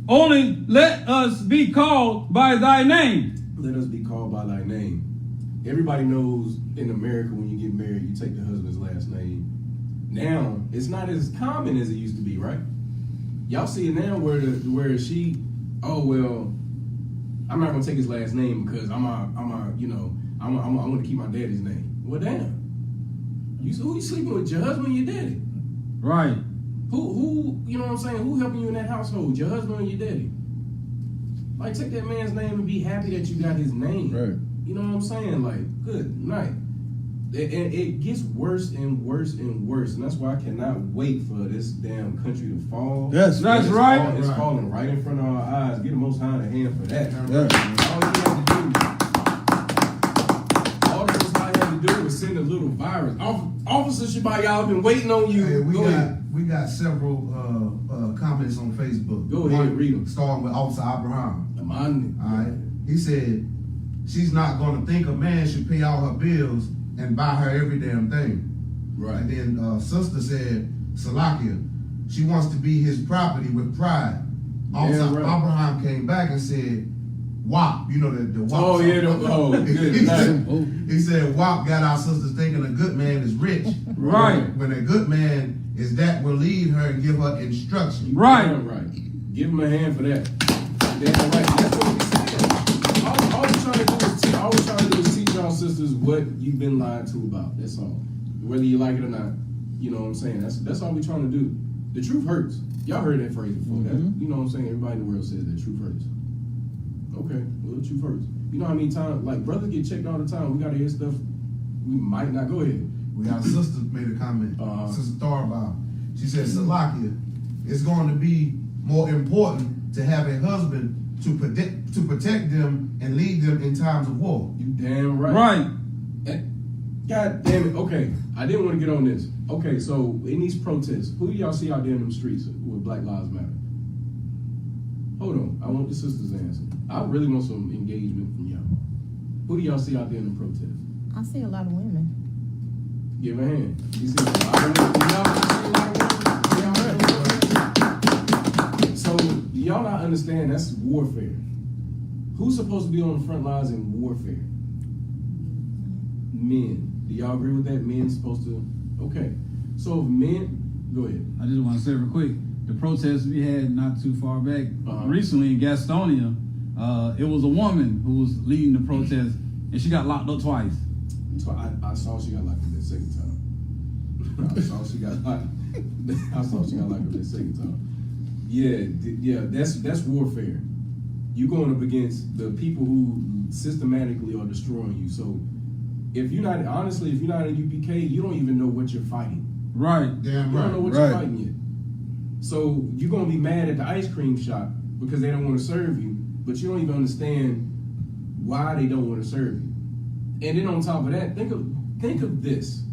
Only let us be called by thy name. Let us be called by thy name. Everybody knows in America when you get married, you take the husband's last name. Now, it's not as common as it used to be, right? Y'all see it now where she, I'm not gonna take his last name because I'm gonna keep my daddy's name. Well, damn. Who you sleeping with, your husband or your daddy? Right. Who, you know what I'm saying? Who helping you in that household? Your husband or your daddy? Like, take that man's name and be happy that you got his name. Right. You know what I'm saying? Like, good night. And it gets worse and worse and worse, and that's why I cannot wait for this damn country to fall. That's right. It's falling right in front of our eyes. Get the Most High a hand for that. Yeah. All the Most High had to do was send a little virus. Officer Shabbat, y'all been waiting on you. Hey, Go ahead. we got several comments on Facebook. Go ahead, read them. Starting with Officer Abraham. All All right. He said she's not going to think a man should pay all her bills and buy her every damn thing. Right. And then sister said, Salakia, she wants to be his property with pride. Officer Abraham came back and said, WAP, you know the WAP. Oh, yeah, good. He said, WAP got our sisters thinking a good man is rich. Right. When a good man is that will lead her and give her instruction. Right. Right. Give him a hand for that. Damn right. That's what we said. All we're trying to do is teach y'all sisters what you've been lied to about. That's all. Whether you like it or not. You know what I'm saying? That's all we're trying to do. The truth hurts. Y'all heard that phrase before. That, you know what I'm saying? Everybody in the world says that truth hurts. Okay, well, the truth hurts. You know how many times, like, brothers get checked all the time. We gotta hear stuff we might not. Go ahead. We got a sister made a comment. Sister Thorbaugh. She said, Salakia, it's going to be more important to have a husband to protect them and lead them in times of war. You damn right. Right. God damn it. Okay, I didn't want to get on this. Okay, so in these protests, who do y'all see out there in them streets with Black Lives Matter? Hold on, I want the sisters' answer. I really want some engagement from y'all. Who do y'all see out there in the protests? I see a lot of women. Give a hand. You see a lot of women. So y'all not understand that's warfare. Who's supposed to be on the front lines in warfare? Men. Do y'all agree with that? Men supposed to? Okay. So if men, go ahead. I just want to say real quick, the protests we had not too far back, recently in Gastonia, it was a woman who was leading the protest, and she got locked up twice. I saw she got locked up that second time. I saw she got locked up that second time. Yeah, that's warfare. You going up against the people who systematically are destroying you. So if you're not in I.S.U.P.K, you don't even know what you're fighting. Right. Damn You right. don't know what you're fighting yet. So you're gonna be mad at the ice cream shop because they don't want to serve you, but you don't even understand why they don't want to serve you. And then on top of that, think of this.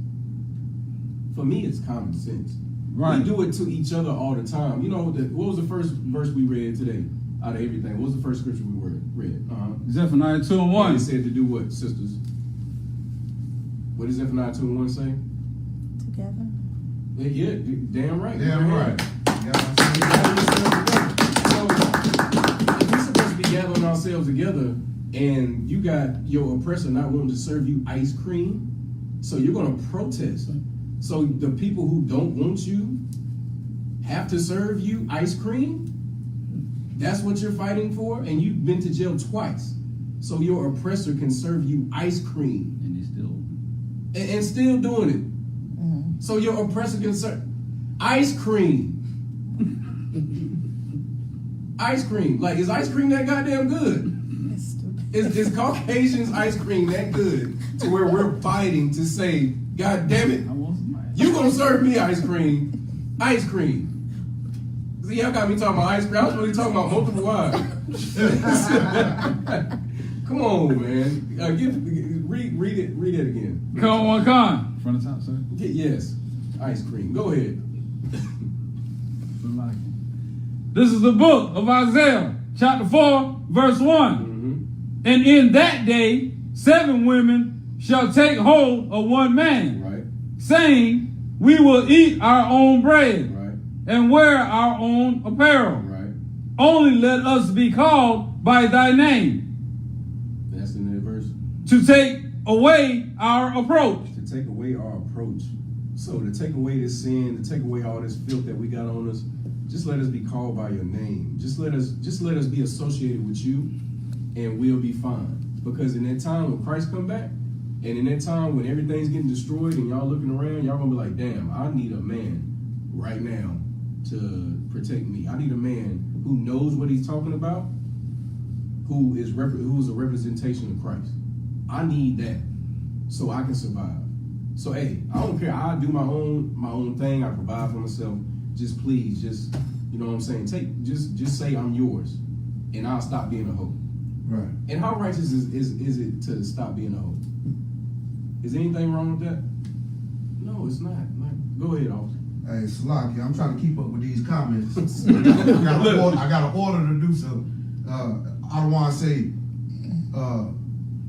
For me, it's common sense. Right. We do it to each other all the time. You know, what was the first verse we read today out of everything? What was the first scripture we read? Zephaniah 2:1. It said to do what, sisters? What does Zephaniah 2:1 say? Together. Yeah, damn right. Damn right. So, if we're supposed to be gathering ourselves together and you got your oppressor not wanting to serve you ice cream, so you're going to protest. So the people who don't want you have to serve you ice cream? That's what you're fighting for? And you've been to jail twice. So your oppressor can serve you ice cream. And they still And still doing it. So your oppressor can serve ice cream. Ice cream. Like, is ice cream that goddamn good? That's stupid. Is Caucasians ice cream that good to where we're fighting to say, God damn it, I want some ice. you gonna serve me ice cream? Ice cream. See, y'all got me talking about ice cream. I was really talking about multiple wives. Come on, man. Read it again. Come on, come. From the top, sir. Yes, ice cream. Go ahead. Like This is the book of Isaiah, chapter 4, verse 1. And in that day, 7 women shall take hold of one man, Right, saying, we will eat our own bread right, and wear our own apparel. right. Only let us be called by thy name, That's in that verse. to take away our approach. To take away our approach. So to take away this sin, to take away all this filth that we got on us, just let us be called by your name. Just let us be associated with you, and we'll be fine. Because in that time when Christ come back, and in that time when everything's getting destroyed and y'all looking around, y'all gonna be like, damn, I need a man right now to protect me. I need a man who knows what he's talking about, who is a representation of Christ. I need that so I can survive. So hey, I don't care. I do my own thing. I provide for myself. Just please, just you know what I'm saying. Just say I'm yours, and I'll stop being a hoe. Right. And how righteous is it to stop being a hoe? Is anything wrong with that? No, it's not. Go ahead, officer. Hey, Salaki, I'm trying to keep up with these comments. I got an order to do so. I don't want to say,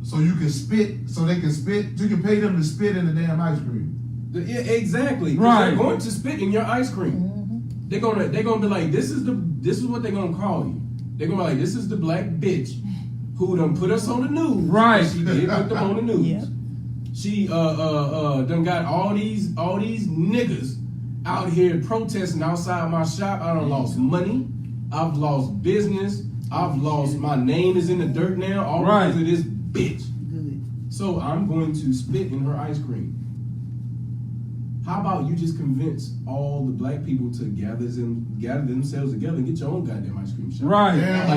so you can spit, so they can spit. You can pay them to spit in the damn ice cream. Yeah, exactly. Right. They're going to spit in your ice cream. They're gonna be like, this is what they're gonna call you. They're gonna be like, this is the black bitch who done put us on the news. Right. She did put them on the news. Yep. She done got all these niggas out here protesting outside my shop. I done lost money. I've lost business. I've lost, my name is in the dirt now, all because of this bitch. Good. So I'm going to spit in her ice cream. How about you just convince all the black people to gather themselves together and get your own goddamn ice cream shop? Right. Yeah,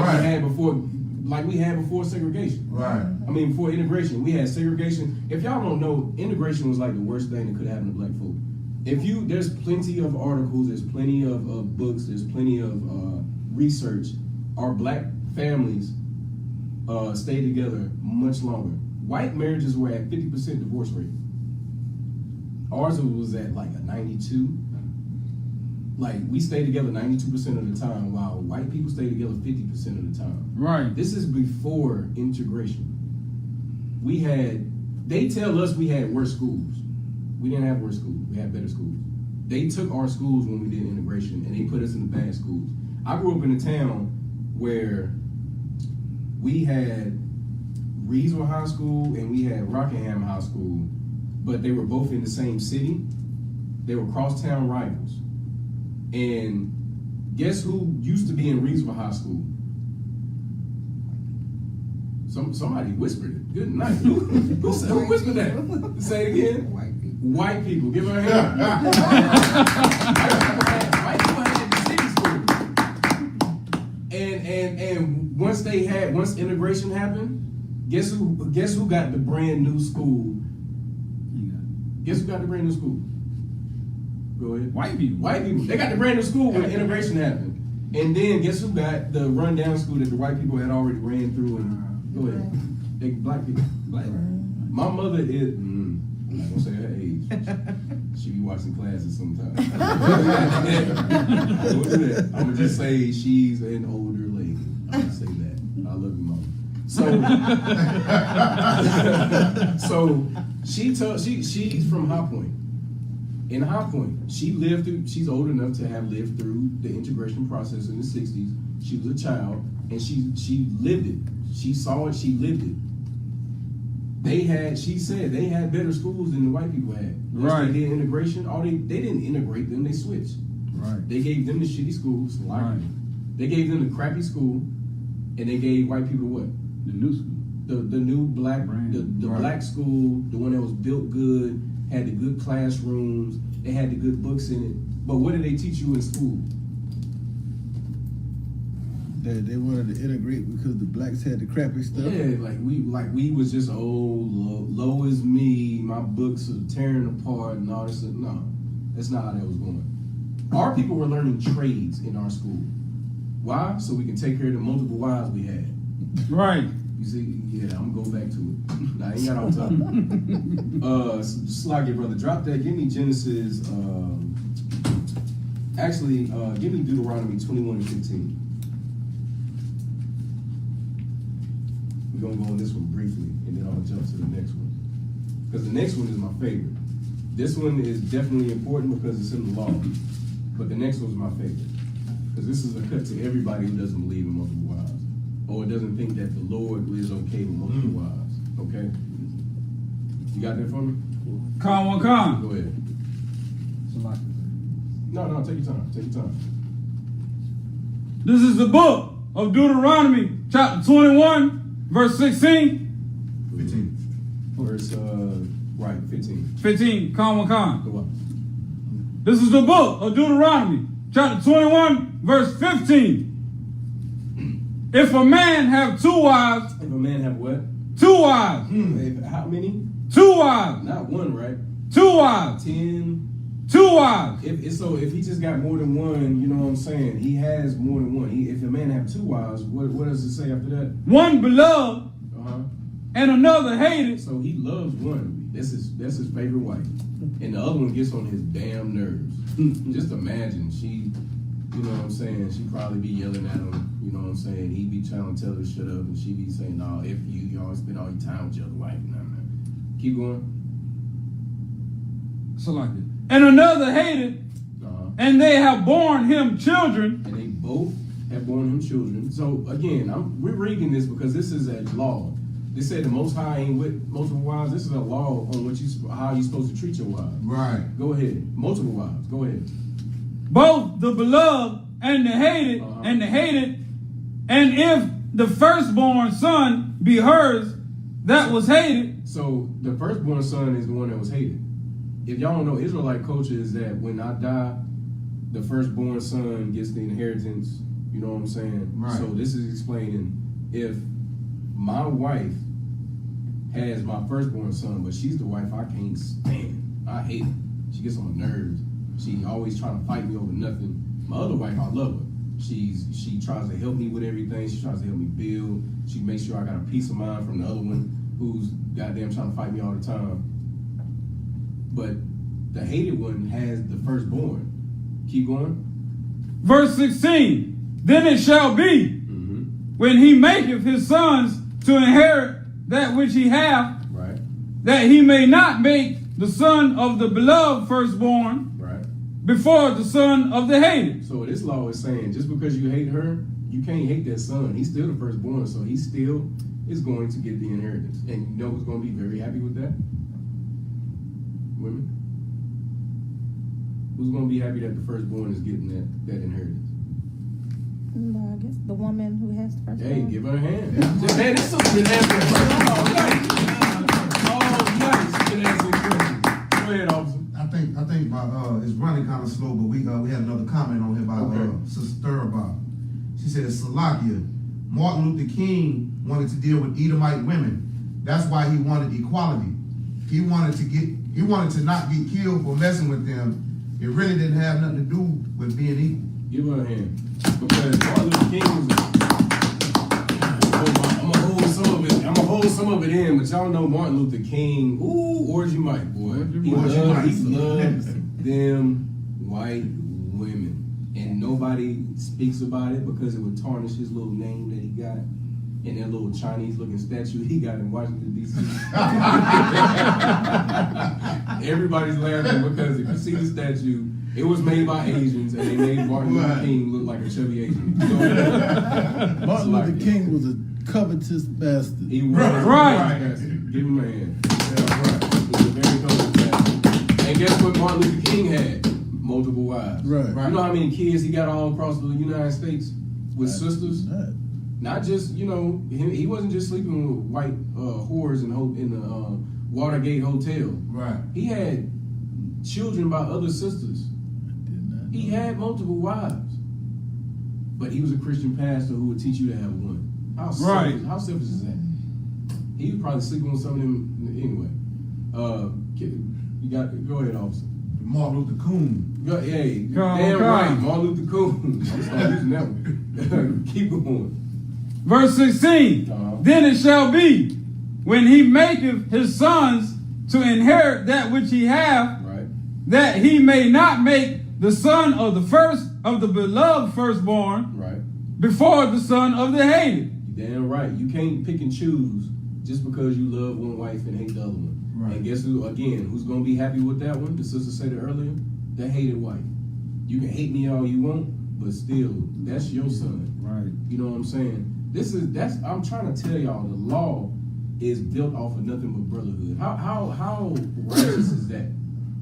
Like we had before segregation. Right. I mean, before integration, we had segregation. If y'all don't know, integration was like the worst thing that could happen to black folk. There's plenty of articles, there's plenty of books, there's plenty of research. Our black families stayed together much longer. White marriages were at 50% divorce rate. Ours was at like a 92. Like we stayed together 92% of the time, while white people stay together 50% of the time. Right. This is before integration. They tell us we had worse schools. We didn't have worse schools. We had better schools. They took our schools when we did integration and they put us in the bad schools. I grew up in a town where we had Reedsville High School and we had Rockingham High School, but they were both in the same city. They were crosstown rivals. And guess who used to be in Reedsville High School? Somebody whispered it. Good night. Who whispered that? Say it again. White people. White people. Give her a hand. White people had the city schools. And once integration happened, guess who got the brand new school? Guess who got the brand new school? Go ahead. White people. White people. They got the brand new school when integration happened. And then guess who got the rundown school that the white people had already ran through? And go ahead. They black people. Black. My mother is. I'm not gonna say her age. She be watching classes sometimes. Don't do that. I'm gonna just say she's an older lady. I'm gonna say that. I love you, Mama. So she's from High Point. In High Point, she's old enough to have lived through the integration process in the 60s. She was a child and she lived it. She saw it, she lived it. She said they had better schools than the white people had. Right. They did integration. They didn't integrate them, they switched. Right. They gave them the shitty schools, Right. They gave them the crappy school, and they gave white people what? The new school. The new black, Brand. the Right. black school, the one that was built good, had the good classrooms, they had the good books in it. But what did they teach you in school? That they wanted to integrate because the blacks had the crappy stuff. Yeah, like we was just low is me. My books are tearing apart and all this. No, that's not how that was going. Our people were learning trades in our school. Why? So we can take care of the multiple wives we had. Right. You see, yeah, I'm gonna go back to it. I ain't got all time. Slug it, brother. Drop that. Give me Genesis. Give me Deuteronomy 21:15. We're gonna go on this one briefly, and then I'll jump to the next one. Because the next one is my favorite. This one is definitely important because it's in the law. But the next one's my favorite. Because this is a cut to everybody who doesn't believe in multiple wives. Or doesn't think that the Lord is okay with multiple wives. Okay? You got that for me? Con. Go ahead. No, take your time. Take your time. This is the book of Deuteronomy, chapter 21, verse 16. 15. Verse, 15. 15, Con. Go on. This is the book of Deuteronomy, chapter 21, verse 15. If a man have 2 wives, If a man have what? 2 wives, How many? 2 wives, Not one, right? 2 wives, 10. 2 wives. If he just got more than one, you know what I'm saying? He has more than one. If a man have 2 wives, what does it say after that? One beloved and another hated. So he loves one. That's his favorite wife, and the other one gets on his damn nerves. Just imagine she, you know what I'm saying? She probably be yelling at him. You know what I'm saying? He be trying to tell her to shut up, and she be saying, "No, if you always spend all your time with your other wife." Nah. Keep going. So like it. And another hated, and they have borne him children. And they both have borne him children. So again, we're reading this because this is a law. They say the Most High ain't with multiple wives. This is a law on how you're supposed to treat your wives. Right. Go ahead. Multiple wives. Go ahead. Both the beloved and the hated, and if the firstborn son be hers that was hated. So the firstborn son is the one that was hated. If y'all don't know, Israelite culture is that when I die, the firstborn son gets the inheritance. You know what I'm saying? Right. So this is explaining if my wife has my firstborn son, but she's the wife I can't stand. I hate her. She gets on my nerves. She always trying to fight me over nothing. My other wife, I love her. She tries to help me with everything. She tries to help me build. She makes sure I got a peace of mind from the other one who's goddamn trying to fight me all the time. But the hated one has the firstborn. Keep going. Verse 16. Then it shall be when he maketh his sons to inherit that which he hath, Right. that he may not make the son of the beloved firstborn Right. before the son of the hated. So this law is saying just because you hate her, you can't hate that son. He's still the firstborn, so he still is going to get the inheritance. And you know who's going to be very happy with that? Women. Who's going to be happy that the firstborn is getting that inheritance? I guess the woman who has the first Hey, one. give her a hand. Man, this sister been answering questions. Oh, nice. She been answering questions. Go ahead, officer. I think by it's running kind of slow, but we had another comment on here by Sister Thurbaugh. She said, Salakia, Martin Luther King wanted to deal with Edomite women. That's why he wanted equality. He wanted to not get killed for messing with them. It really didn't have nothing to do with being equal. Give her a hand. Because Martin Luther King was I'm gonna hold some of it in, but y'all know Martin Luther King, orgy Mike, boy. He loves them white women. And nobody speaks about it because it would tarnish his little name that he got. And that little Chinese looking statue he got in Washington, D.C. Everybody's laughing because if you see the statue, it was made by Asians and they made Martin Luther King look like a chubby Asian. Martin Luther King was a covetous bastard. He was Right. Give him a hand. Yeah, right. He was a very covetous bastard. And guess what Martin Luther King had? Multiple wives. Right. You know how many kids he got all across the United States with sisters? Right. Not just, he wasn't just sleeping with white whores in the Watergate Hotel. Right. He had children by other sisters. He had multiple wives. But he was a Christian pastor who would teach you to have one. How selfish is that? He was probably sleeping with some of them anyway. Go ahead, officer. Martin Luther King. Hey, Come damn on. right, Martin Luther King. I'm start using that one. Keep going. Verse 16. Then it shall be when he maketh his sons to inherit that which he hath, Right. that he may not make the son of the beloved firstborn Right. before the son of the hated. You damn right. You can't pick and choose just because you love one wife and hate the other one. Right. And guess who? Again, who's gonna be happy with that one? The sister said it earlier. The hated wife. You can hate me all you want, but still, that's your son. Right. You know what I'm saying? I'm trying to tell y'all the law is built off of nothing but brotherhood. How righteous is that?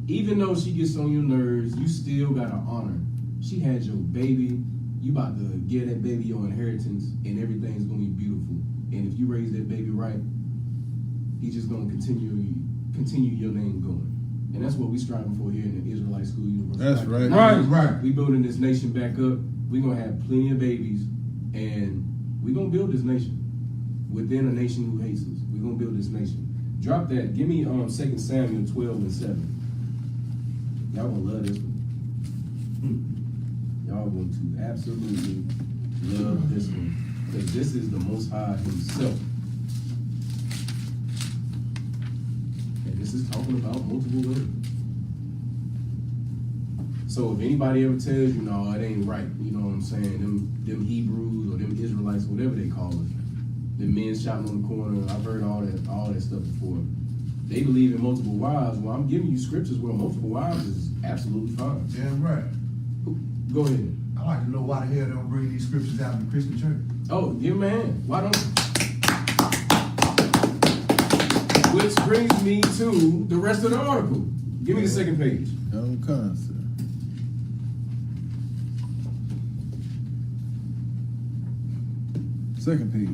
Even though she gets on your nerves, you still gotta honor. She had your baby. You about to give that baby your inheritance, and everything's gonna be beautiful. And if you raise that baby right, he's just gonna continue your name going. And that's what we striving for here in the Israelite School University. That's right. Right. We building this nation back up. We gonna have plenty of babies, and we gonna build this nation within a nation who hates us. We gonna build this nation. Drop that. Give me 2 Samuel 12:7. Y'all gonna love this one. Y'all going to absolutely love this one, because this is the Most High Himself. And this is talking about multiple women. So if anybody ever tells you, no, it ain't right, you know what I'm saying? Them Hebrews or them Israelites, whatever they call us, the men shouting on the corner, I've heard all that stuff before. They believe in multiple wives. Well, I'm giving you scriptures where multiple wives is absolutely fine. Yeah, right. Go ahead. I like to know why the hell they don't bring these scriptures out in the Christian church. Oh, give him a hand. Why don't? Which brings me to the rest of the article. Give me the second page. No concept. Second page.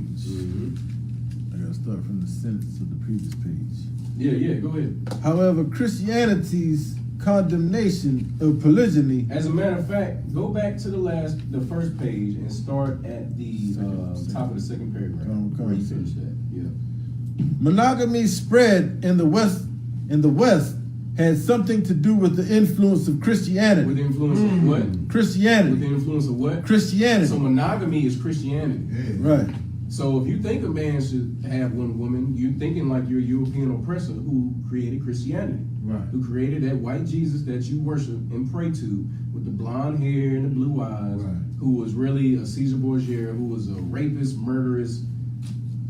I gotta start from the sentence of the previous page. Yeah, go ahead. However, Christianity's condemnation of polygyny. As a matter of fact, go back to the first page and start at the top of the second paragraph. Where you finish that. Yeah. Monogamy spread in the West had something to do with the influence of Christianity. With the influence of what? Christianity. With the influence of what? Christianity. So monogamy is Christianity. Yeah. Right. So if you think a man should have one woman, you're thinking like your European oppressor who created Christianity. Right. Who created that white Jesus that you worship and pray to with the blonde hair and the blue eyes, Right. who was really a Caesar Borgia, who was a rapist, murderous,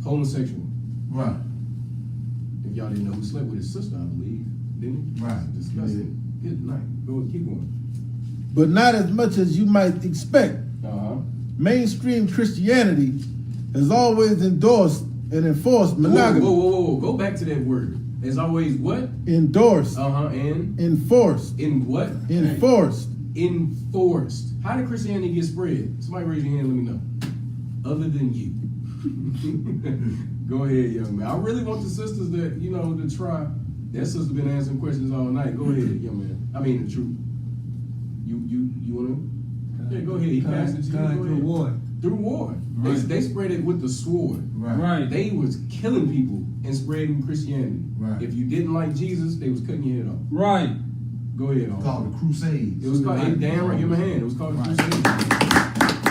homosexual. Right. If y'all didn't know, who slept with his sister, I believe, didn't he? Right. Disgusting. Good night. Go keep going. But not as much as you might expect. Mainstream Christianity has always endorsed and enforced monogamy. Whoa. Go back to that word. There's always what? Endorsed. And? Enforced. In what? Enforced. Enforced. How did Christianity get spread? Somebody raise your hand and let me know. Other than you. Go ahead, young man. I really want the sisters that, to try. That sister been answering questions all night. Go ahead, young man. I mean the truth. You want to? Yeah, go ahead. He passed it to you. Go through ahead. war. Through war. Right. They spread it with the sword. Right. They was killing people and spreading Christianity. Right. If you didn't like Jesus, they was cutting your head off. Right. Go ahead. It's called the Crusades. It was called, damn right, give him a hand. It was called the Crusades.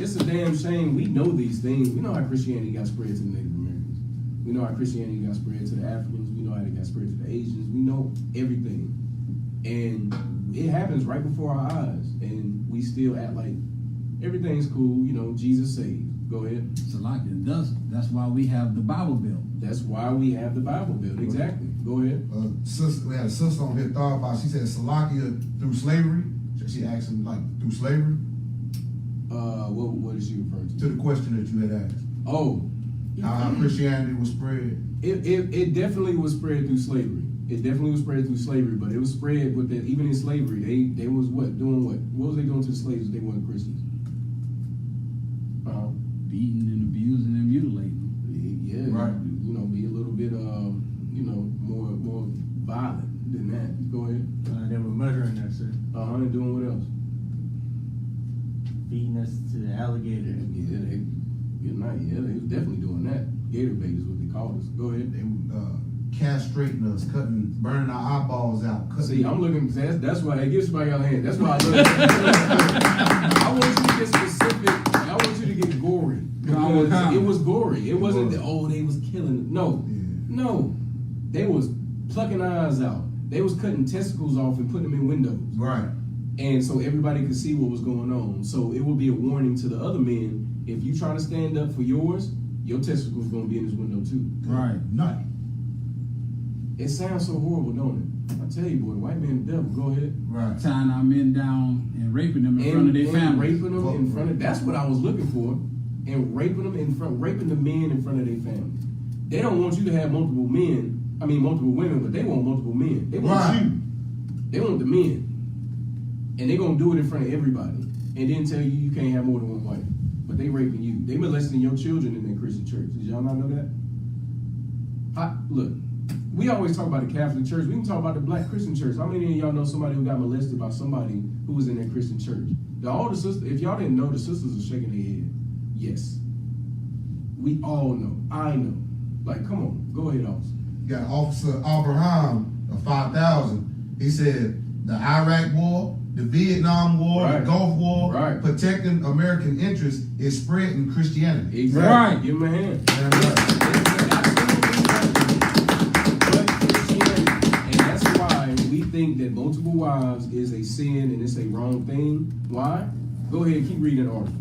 It's a damn shame. We know these things. We know how Christianity got spread to the Native Americans. We know how Christianity got spread to the Africans. We know how it got spread to the Asians. We know everything. And it happens right before our eyes. And we still act like everything's cool. Jesus saved. Go ahead. That's why we have the Bible Belt. That's why we have the Bible Belt. Exactly. Go ahead. We had a sister on here thought about. She said Salakia through slavery. She asked him through slavery. What is she referring To the question that you had asked. Oh, How Christianity was spread. It definitely was spread through slavery. It definitely was spread through slavery, but it was spread with that. Even in slavery, they was doing what? What was they doing to the slaves if they weren't Christians? Beating and abusing and mutilating. Yeah, Right. Be a little bit more violent than that. Go ahead. They were murdering us, sir. And doing what else? Beating us to the alligator. Yeah, good night. Yeah, they was definitely doing that. Gator bait is what they called us. Go ahead. They castrating us, burning our eyeballs out. See, I'm looking. That's why. Hey, give somebody a hand. That's why I love it. I want you to get specific. I want you to get gory because it was gory. It wasn't that they was killing. No, they was plucking eyes out. They was cutting testicles off and putting them in windows. Right. And so everybody could see what was going on. So it will be a warning to the other men. If you try to stand up for yours, your testicles gonna be in this window too. Right. Night. It sounds so horrible, don't it? I tell you, boy, the white man the devil. Go ahead. Right. Tying our men down and raping them in front of their families. Raping them in front of. That's what I was looking for. And raping them raping the men in front of their families. They don't want you to have multiple women, but they want multiple men. They want you. They want the men. And they're gonna do it in front of everybody. And then tell you can't have more than one wife. But they raping you. They molesting your children in their Christian church. Did y'all not know that? Look, we always talk about the Catholic Church. We can talk about the Black Christian Church. How many of y'all know somebody who got molested by somebody who was in that Christian church? All the sisters, if y'all didn't know, the sisters are shaking their head. Yes. We all know. I know. Like, come on. Go ahead, officer. You got Officer Abraham of 5,000. He said the Iraq War, the Vietnam War, Right. the Gulf War, Right. protecting American interests is spreading Christianity. Exactly. Right. Give him a hand. Damn right. And that's why we think that multiple wives is a sin and it's a wrong thing. Why? Go ahead, keep reading that article.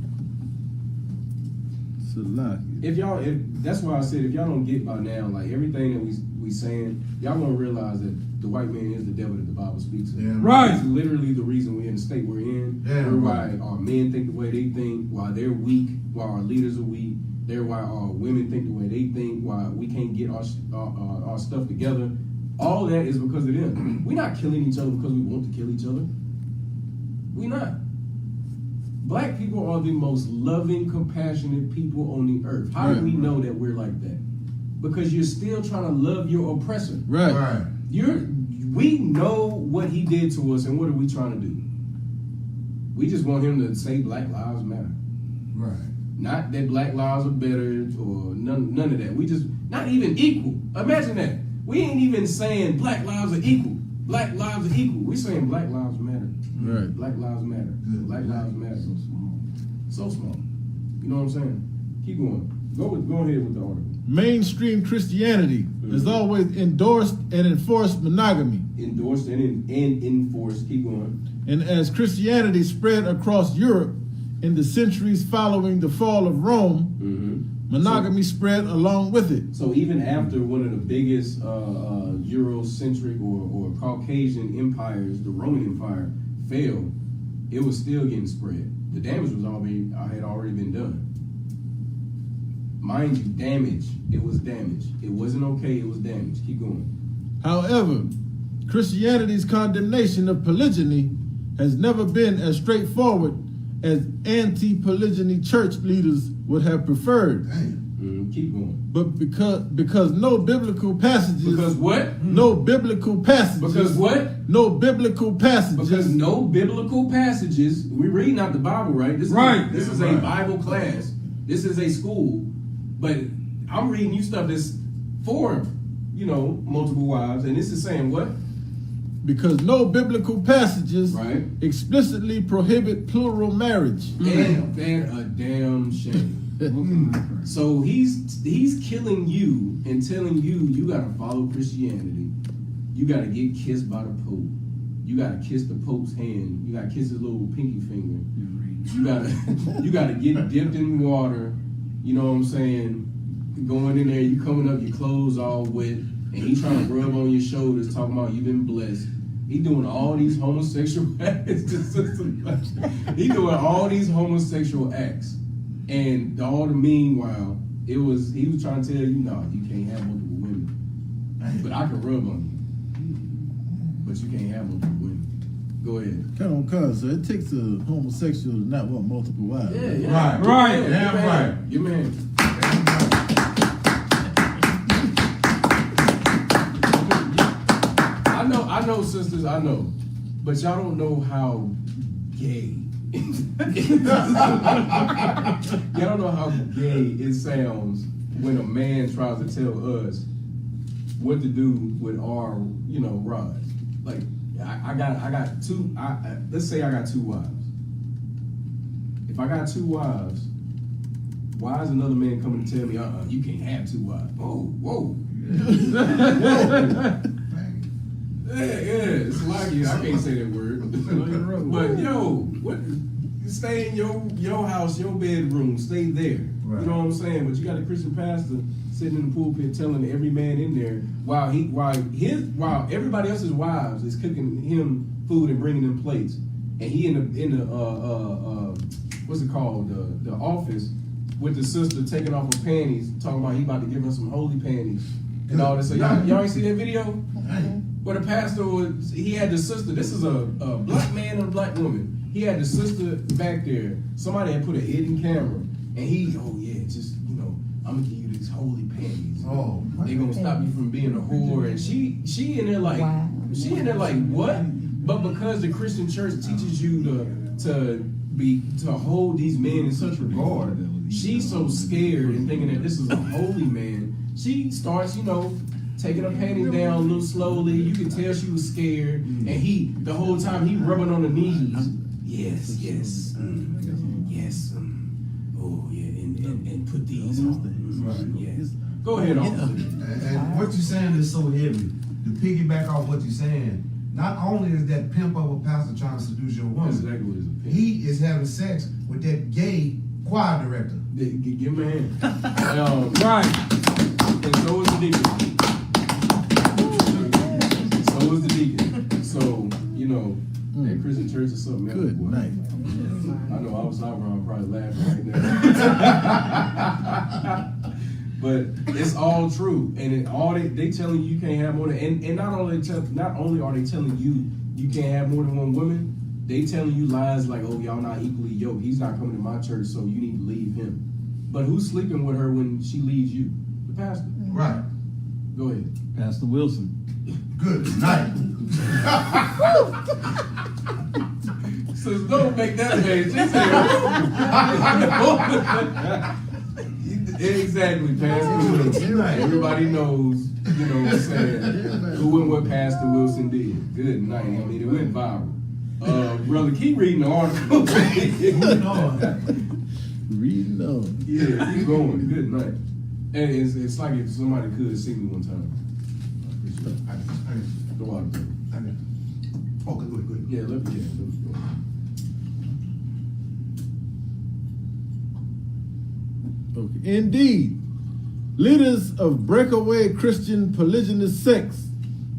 That's why I said if y'all don't get by now, like everything that we saying, y'all gonna realize that the white man is the devil that the Bible speaks of. Yeah, Right. It's literally the reason we're in the state we're in. Yeah, why right. our men think the way they think, why they're weak, why our leaders are weak. They're why our women think the way they think, why we can't get our stuff together. All that is because of them. We're not killing each other because we want to kill each other. We're not. Black people are the most loving, compassionate people on the earth. How do we know that we're like that? Because you're still trying to love your oppressor. Right. Right. We know what he did to us, and what are we trying to do? We just want him to say Black Lives Matter. Right. Not that Black lives are better or none of that. We just, not even equal. Imagine that. We ain't even saying Black lives are equal. Black lives are equal. We're saying Black lives matter. Right. Black lives matter. Black lives matter. So small. So small. You know what I'm saying? Keep going. Go ahead with the article. Mainstream Christianity has always endorsed and enforced monogamy. Endorsed and enforced. Keep going. And as Christianity spread across Europe in the centuries following the fall of Rome, monogamy spread along with it. So even after one of the biggest Eurocentric or Caucasian empires, the Roman Empire, failed, it was still getting spread. The damage had already been done. Mind you, damage. It was damage. It wasn't okay. It was damage. Keep going. However, Christianity's condemnation of polygyny has never been as straightforward as anti-polygyny church leaders would have preferred. Keep going. But because no biblical passages. Because what? No biblical passages. Because what? No biblical passages. Because no biblical passages. We're reading out the Bible, right? This is a Bible class. This is a school. But I'm reading you stuff that's for, multiple wives, and this is saying what? Because no biblical passages explicitly prohibit plural marriage. And a damn shame. So he's killing you and telling you gotta follow Christianity. You gotta get kissed by the Pope. You gotta kiss the Pope's hand. You gotta kiss his little pinky finger. You gotta get dipped in water. You know what I'm saying? Going in there, you coming up, your clothes all wet, and he trying to rub on your shoulders, talking about you've been blessed. He doing all these homosexual acts. He doing all these homosexual acts. And all the meanwhile, he was trying to tell you, no, you can't have multiple women. But I can rub on you. But you can't have multiple women. Go ahead. Come on, cuz, so it takes a homosexual to not want multiple wives. Yeah. Right. Damn right. Give me a hand. I know, sisters, I know. But y'all don't know how gay. Y'all don't know how gay it sounds when a man tries to tell us what to do with our, rods. Like, I got two. Let's say I got two wives. If I got two wives, why is another man coming to tell me, you can't have two wives? Whoa. Yeah, it's like I can't say that word. But what? Stay in your house, your bedroom. Stay there. Right. You know what I'm saying? But you got a Christian pastor sitting in the pulpit telling every man in there while everybody else's wives is cooking him food and bringing him plates, and he in the what's it called, the office with the sister taking off her panties, talking about he about to give her some holy panties and all this. So y'all ain't see that video? Where the pastor he had the sister. This is a black man and a black woman. He had the sister back there. Somebody had put a hidden camera, and he, I'm gonna give you these holy panties. Oh, They gonna stop you from being a whore. And she in there like, Wow. she in there like, what? But because the Christian church teaches you to hold these men in such regard, she's so scared and thinking that this is a holy man. She starts, taking her panties down a little slowly. You can tell she was scared, and the whole time he rubbing on the knees. Yes, yes, oh yeah, and put these on. Yes. Go ahead, officer. And what you're saying is so heavy. To piggyback off what you're saying, not only is that pimp of a pastor trying to seduce your woman, That's exactly what it's a pimp. he is having sex with that gay choir director. Give him a hand. Right. And so is the deacon. So is the deacon. So, that Christian church is something else. Good boy. night. I know I was out around probably laughing right now. But it's all true. And they telling you can't have more than, and not only are they telling you can't have more than one woman, they telling you lies like, oh, y'all not equally yoked. He's not coming to my church, so you need to leave him. But who's sleeping with her when she leaves you? The pastor. Right. Go ahead. Pastor Wilson. Good night. So don't make that face. Just say exactly, Pastor Wilson. Right. Everybody knows, what I'm saying, who and what Pastor Wilson did. Good night. I mean, it went viral. Brother, keep reading the article. Reading on. Yeah, keep going. Good night. And it's like if somebody could see me one time. I appreciate it. The water. Oh, good. Yeah, let me go. Okay. Indeed, leaders of breakaway Christian polygynous sects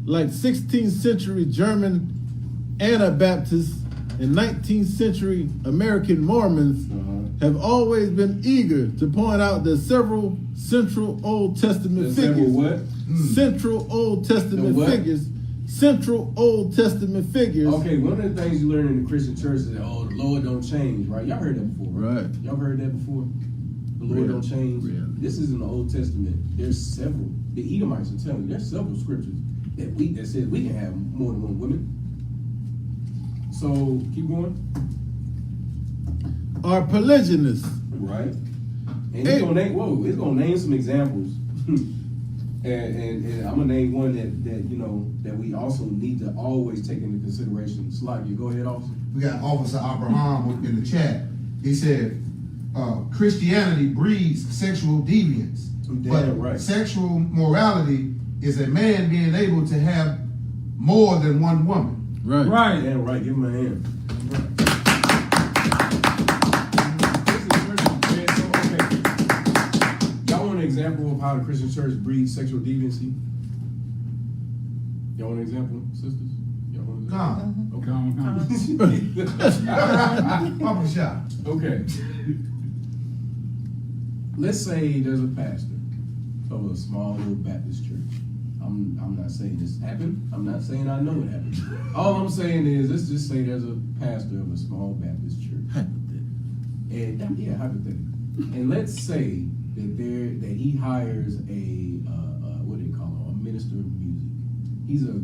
like 16th century German Anabaptists and 19th century American Mormons have always been eager to point out that several central Old Testament figures. What? Central Old Testament The what? figures. Central Old Testament figures. Okay, one of the things you learn in the Christian church is that, the Lord don't change, right? Y'all heard that before, right? Right. Y'all heard that before? The Lord don't change. This is in the Old Testament. There's several. The Edomites are telling you, there's several scriptures that says we can have more than one woman. So, keep going. Are polygynous. Right. And it's gonna name some examples. and I'm gonna name one that we also need to always take into consideration. Slide, you go ahead, officer. We got Officer Abraham in the chat. He said, Christianity breeds sexual deviance. But right. Sexual morality is a man being able to have more than one woman. Right. Right. Yeah, right. Give him a hand. Y'all want an example of how the Christian church breeds sexual deviancy? Y'all want an example, sisters? Y'all want an example? Pump the shot. Okay. Let's say there's a pastor of a small little Baptist church. I'm not saying this happened. I'm not saying I know it happened. All I'm saying is, let's just say there's a pastor of a small Baptist church. Hypothetical. And let's say that he hires a minister of music. He's a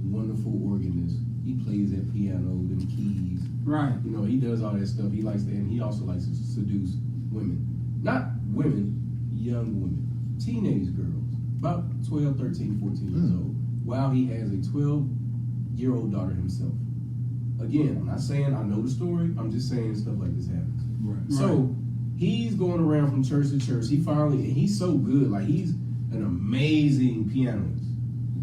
wonderful organist. He plays that piano, them keys. Right. He does all that stuff. He likes that, and he also likes to seduce women. Not women, young women. Teenage girls. About 12, 13, 14 years old. While he has a 12-year-old daughter himself. Again, I'm not saying I know the story. I'm just saying stuff like this happens. Right. So he's going around from church to church. He's so good. Like, he's an amazing pianist.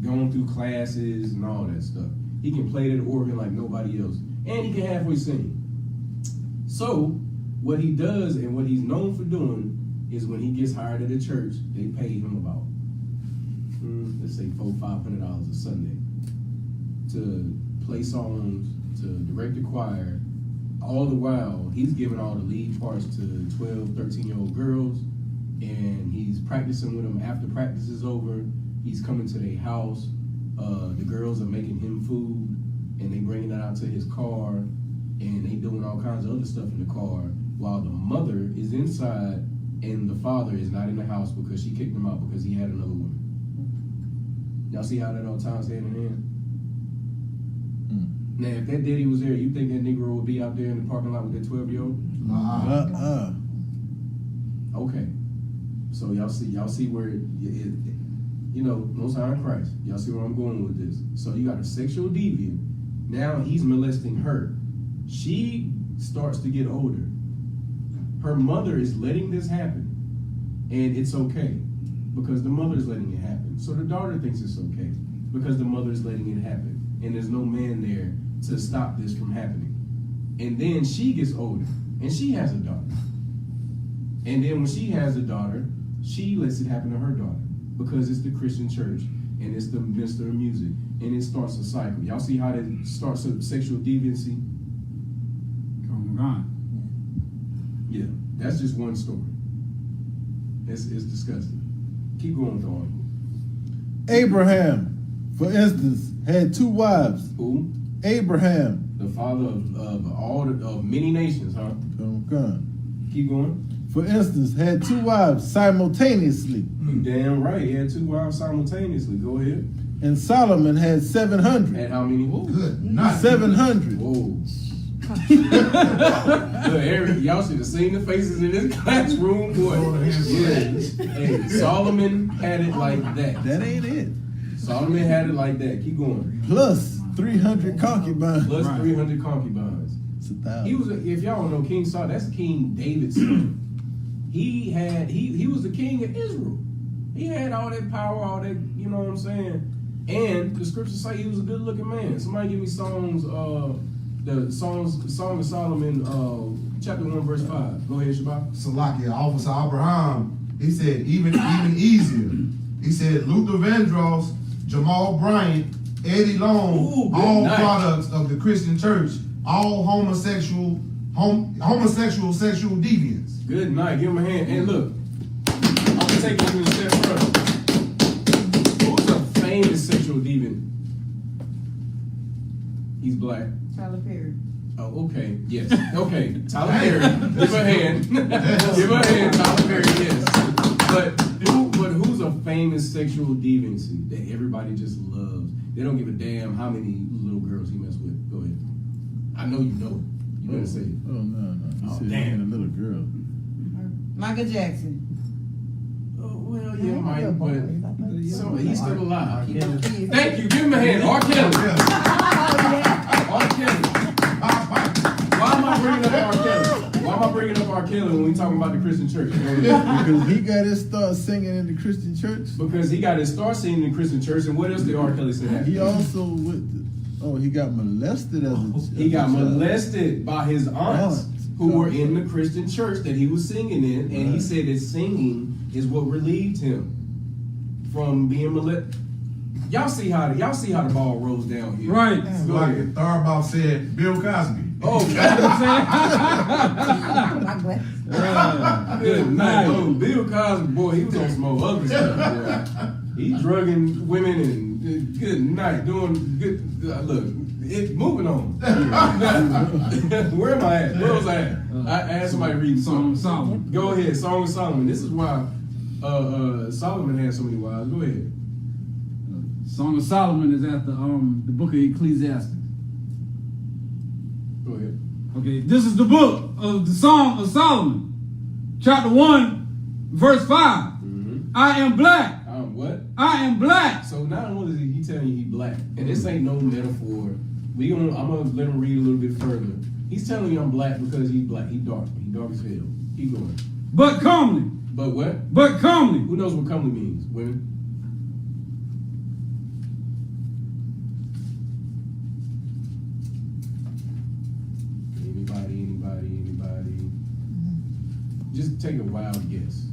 Going through classes and all that stuff. He can play that organ like nobody else. And he can halfway sing. So what he does and what he's known for doing is when he gets hired at a church, they pay him about, let's say $400-500 a Sunday to play songs, to direct the choir. All the while, he's giving all the lead parts to 12, 13-year-old girls, and he's practicing with them after practice is over. He's coming to their house. The girls are making him food, and they bringing it out to his car, and they doing all kinds of other stuff in the car, while the mother is inside and the father is not in the house because she kicked him out because he had another woman. Y'all see how that all ties hand in hand? Now, if that daddy was there, you think that Negro would be out there in the parking lot with that 12-year-old? Okay. So y'all see where Most High in Christ. Y'all see where I'm going with this. So you got a sexual deviant. Now he's molesting her. She starts to get older. Her mother is letting this happen, and it's okay because the mother is letting it happen. So the daughter thinks it's okay because the mother is letting it happen, and there's no man there to stop this from happening. And then she gets older, and she has a daughter. And then when she has a daughter, she lets it happen to her daughter because it's the Christian church, and it's the minister of music, and it starts a cycle. Y'all see how that starts a sexual deviancy? Come on. Yeah, that's just one story. It's disgusting. Keep going, Dawn. Abraham, for instance, had 2 wives. Who? Abraham. The father of many nations, huh? Keep going. For instance, had 2 wives simultaneously. You damn right. He had 2 wives simultaneously. Go ahead. And Solomon had 700. Had how many? Good night. 700. Whoa. Look, y'all should have seen the faces in this classroom, boy. Yeah. Hey, Solomon had it like that. That ain't it. Solomon had it like that. Keep going. Plus 300 concubines. Plus 300 concubines. It's 1,000. He was, if y'all don't know King Saul, that's King David's son. He was the king of Israel. He had all that power, all that, you know what I'm saying? And the scriptures say he was a good looking man. Somebody give me Song of Solomon, chapter 1, verse 5. Go ahead, Shabbat. Salakia, Officer Abraham, he said, even easier. He said, Luther Vandross, Jamal Bryant, Eddie Long, all products of the Christian church, all homosexual sexual deviants. Good night. Give him a hand. And look, I'm going to take you to the step further. Who's a famous sexual deviant? He's black. Tyler Perry. Oh, okay. Yes. Okay. Tyler Perry. Give a hand. Give a hand, Tyler Perry. Yes. But who's a famous sexual deviancy that everybody just loves? They don't give a damn how many little girls he messed with. Go ahead. I know you know it. You better say it. Oh, no. You said damn. a little girl. Michael Jackson. Oh, well, yeah, Mike, but he's still alive. Kelly. Thank you. Give him a hand. R. Kelly. R. Kelly. Why am I bringing up R. Kelly? Why am I bringing up R. Kelly when we talking about the Christian church? Because he got his start singing in the Christian church. Because he got his start singing in the Christian church, and what else did R. Kelly say? He also he got molested as a He got molested by his aunts who were in the Christian church that he was singing in, and he said that singing is what relieved him from being molested. Y'all see how the ball rolls down here. Right. Go Like ahead. Thurbaugh said, Bill Cosby. Oh, good night. Oh, Bill Cosby, boy, he was on some more ugly stuff, boy. He drugging women and good night, doing good. Look, moving on. Where am I at? Where was I at? I asked somebody to read Song of Solomon. Go ahead, Song of Solomon. This is why Solomon had so many wives. Go ahead. Song of Solomon is at the book of Ecclesiastes. Go ahead. Okay, this is the book of the Song of Solomon, chapter 1, verse 5. Mm-hmm. I am black. What? I am black. So not only is he telling you he's black, and this ain't no metaphor. I'm gonna let him read a little bit further. He's telling you I'm black because he's black. He's dark. He's dark as hell. Keep going. But comely. But what? But comely. Who knows what comely means? Women? Anybody? Just take a wild guess.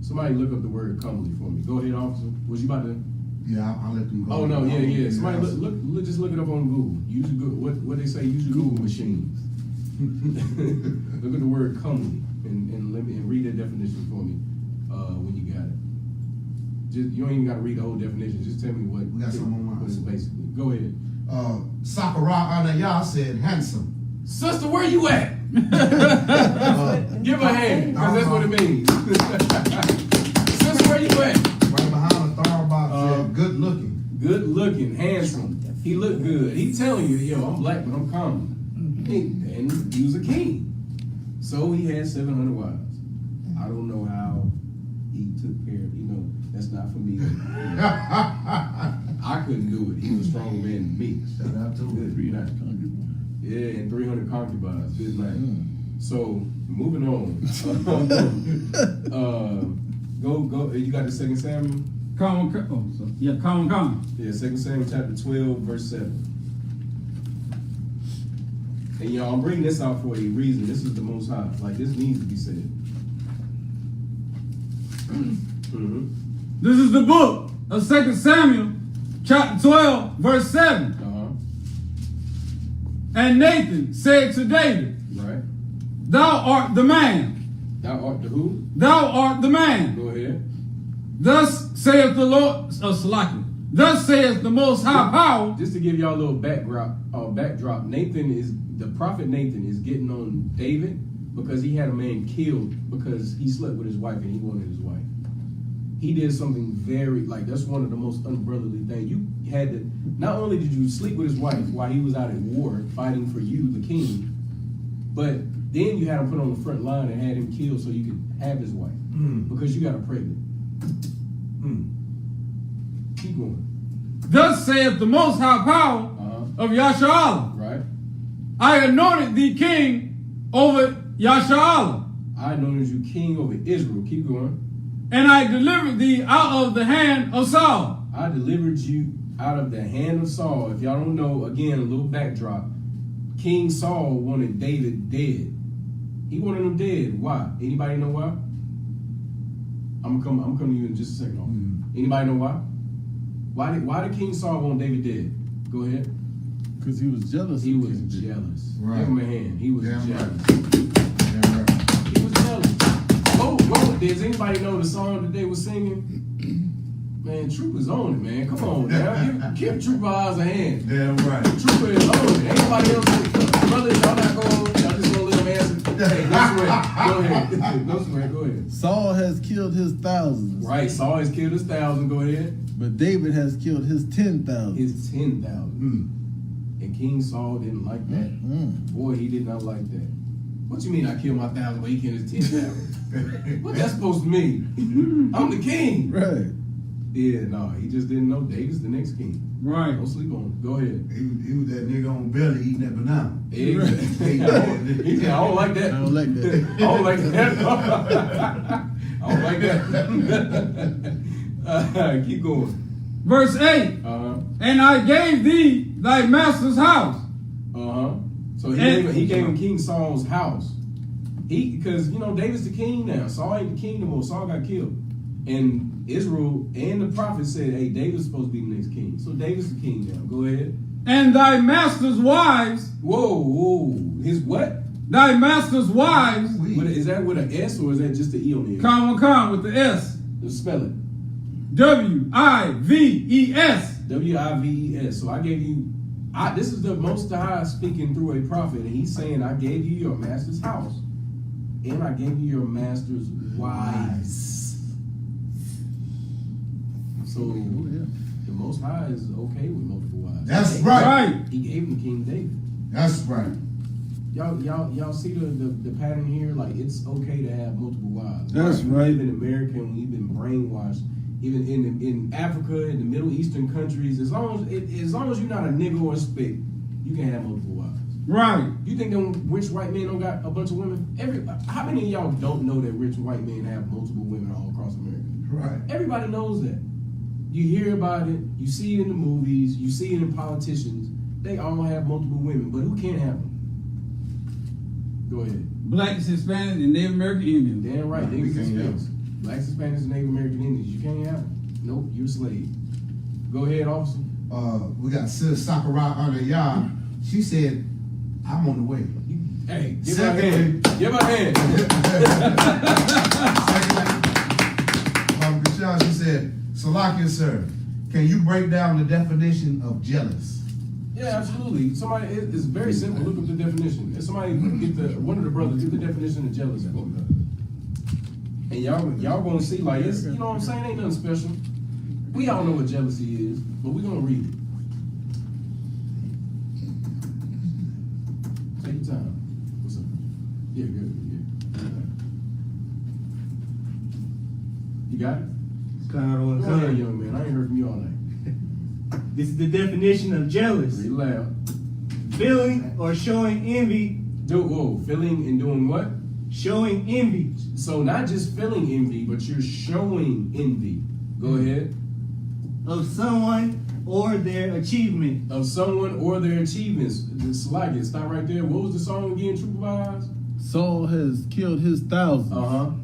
Somebody look up the word comely for me. Go ahead, officer. Was you about to? Yeah, I'll let them go. Oh no, yeah. Somebody look, just look it up on Google. Use your Google. What they say? Use your Google machines. Look at the word comely and read that definition for me when you got it. Just you don't even got to read the whole definition. Just tell me what. We got some on what it's basically. Go ahead. Sakara Anaya said handsome. Sister, where you at? Give her a hand, because that's what it means. Sister, where you at? Right behind the thorn box, said, good looking. Good looking, handsome. He looked good. He telling you, yo, I'm black, but I'm common. And he was a king. So he had 700 wives. I don't know how he took care of, that's not for me. I couldn't do it. He was a stronger man than me. Shout out to him. 300 concubines. Yeah, and 300 concubines. Good night. So, moving on. Go. You got the 2 Samuel? Come. Yeah, come. Yeah, 2 Samuel chapter 12, verse 7. And y'all, I'm bringing this out for a reason. This is the Most High. Like, this needs to be said. Mm-hmm. This is the book of 2 Samuel, chapter 12, verse 7. And Nathan said to David, Right. Thou art the man. Thou art the who? Thou art the man. Go ahead. Thus saith the Lord, thus saith the Most High Power. Just to give y'all a little backdrop, the prophet Nathan is getting on David because he had a man killed because he slept with his wife and he wanted his wife. He did something that's one of the most unbrotherly things. You had to, not only did you sleep with his wife while he was out at war fighting for you, the king, but then you had him put on the front line and had him killed so you could have his wife because you got her pregnant. Keep going. Thus saith the Most High Power of Yasharal. Right. I anointed thee king over Yasharal. I anointed you king over Israel. Keep going. And I delivered thee out of the hand of Saul. I delivered you out of the hand of Saul. If y'all don't know, again, a little backdrop. King Saul wanted David dead. He wanted him dead. Why? Anybody know why? I'm coming to you in just a second. Anybody know why? Why did King Saul want David dead? Go ahead. Because he was jealous. He was jealous. Right. Give him a hand. He was Damn jealous. right. Damn right. He was jealous. Go. Does anybody know the song that they were singing? Man, Trooper's on it, man. Come on now. Give Trooper Eyes a hand. Damn right. Trooper is on it. Ain't nobody else. Brothers, y'all not going. Y'all just gonna let him answer. Hey, no sweat. Go ahead. No sweat. Go ahead. Saul has killed his thousands. Right. Saul has killed his 1,000. Go ahead. But David has killed his 10,000. His 10,000. And King Saul didn't like that. Boy, he did not like that. What you mean I killed my 1,000 but he killed his 10,000? What that's supposed to mean? I'm the king. Right. Yeah, no, he just didn't know David's the next king. Right. Don't sleep on him. Go ahead. He was that nigga on belly eating that banana. Exactly. He said, I don't like that. I don't like that. I don't like that. I don't like that. Keep going. Verse 8. And I gave thee thy master's house. So he gave him King Saul's house. Because David's the king now. Saul ain't the king no more. Saul got killed. And Israel and the prophet said, hey, David's supposed to be the next king. So David's the king now. Go ahead. And thy master's wives. Whoa. His what? Thy master's wives. Is that with an S or is that just the E on the end? Come with the S. Spell it. W-I-V-E-S. W-I-V-E-S. So I gave you, this is the Most High speaking through a prophet, and he's saying, I gave you your master's house, and I gave you your master's wives. So the Most High is okay with multiple wives. That's right. He gave him King David. That's right. Y'all see the pattern here? Like, it's okay to have multiple wives. That's right. We live in America and we've been brainwashed. Even in Africa, in the Middle Eastern countries, as long as you're not a nigga or a spick, you can have multiple wives. Right. You think them rich white men don't got a bunch of women? How many of y'all don't know that rich white men have multiple women all across America? Right. Everybody knows that. You hear about it, you see it in the movies, you see it in politicians. They all have multiple women, but who can't have them? Go ahead. Blacks, Hispanics, and Native American Indians. Damn right, niggas and Hispanics. Blacks, Hispanics, and Native American Indians. You can't have them. Nope, you're a slave. Go ahead, officer. We got Sis Sakurai on the yard. She said, I'm on the way. Hey, give her a hand. Give her a hand. She said, Salakia, sir, can you break down the definition of jealous? Yeah, absolutely. Somebody, it's very simple. Look up the definition. If somebody get one of the brothers, get the definition of jealousy for me. And y'all gonna see, like, it's, you know what I'm saying, ain't nothing special. We all know what jealousy is, but we gonna read it. Take your time. What's up? Yeah, good. Yeah. You got it? Go ahead, young man. I ain't heard from you all night. This is the definition of jealous. Read loud. Feeling or showing envy. Feeling and doing what? Showing envy. So not just feeling envy, but you're showing envy. Go ahead. Of someone or their achievement. Of someone or their achievements. It's like it. Stop right there. What was the song again, Trooper Vibes? Saul has killed his thousands,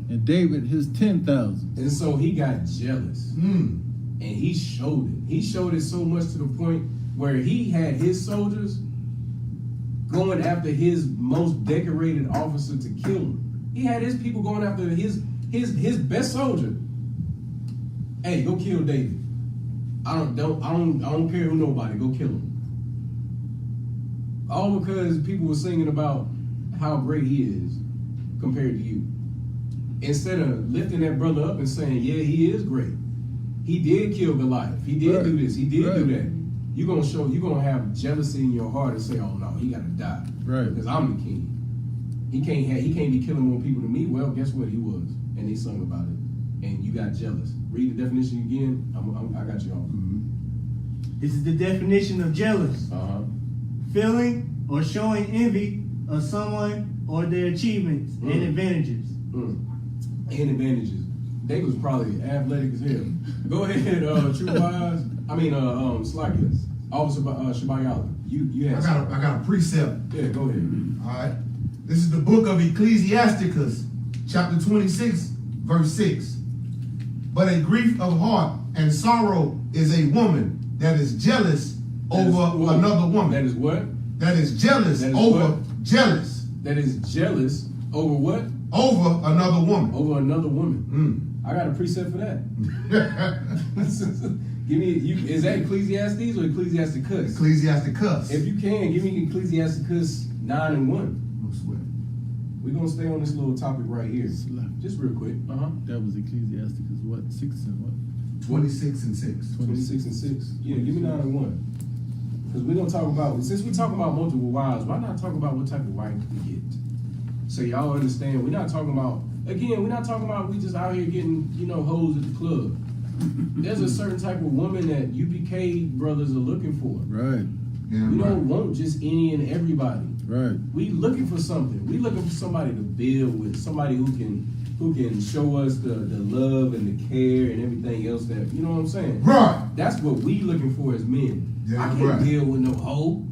and David his 10,000. And so he got jealous, and he showed it. He showed it so much to the point where he had his soldiers going after his most decorated officer to kill him. He had his people going after his best soldier. Hey, go kill David. I don't care who nobody. Go kill him. All because people were singing about how great he is compared to you. Instead of lifting that brother up and saying, yeah, he is great. He did kill Goliath. He did do this. He did do that. You're gonna have jealousy in your heart and say, oh no, he gotta die. Right. Because I'm the king. He can't be killing more people than me. Well, guess what? He was. And they sung about it. And you got jealous. Read the definition again. I got you all. This is the definition of jealous. Feeling or showing envy of someone or their achievements and advantages. And advantages. They was probably athletic as hell. Go ahead, True Wise. Slacky. Officer Shabayala. You had I got a precept. Yeah, go ahead. All right. This is the book of Ecclesiasticus, chapter 26, verse 6. But a grief of heart and sorrow is a woman that is jealous over another woman. That is what? That is jealous over jealous. That is jealous over what? Over another woman. Over another woman. I got a precept for that. Give me, is that Ecclesiastes or Ecclesiasticus? Ecclesiasticus. If you can, give me Ecclesiasticus 9:1. No sweat. We're going to stay on this little topic right here. Just real quick. That was Ecclesiasticus, what? 6 and what? 26 and 6. 26 and 6. Yeah, give me 9:1. Because we're going to talk about, since we're talking about multiple wives, why not talk about what type of wife we get? So y'all understand, we're not talking about, we just out here getting, hoes at the club. There's a certain type of woman that UPK brothers are looking for. Right. Yeah, we don't want just any and everybody. Right. We looking for something. We looking for somebody to build with, somebody who can show us the love and the care and everything else that, you know what I'm saying? Right. That's what we looking for as men. Yeah, I can't deal with no hoe.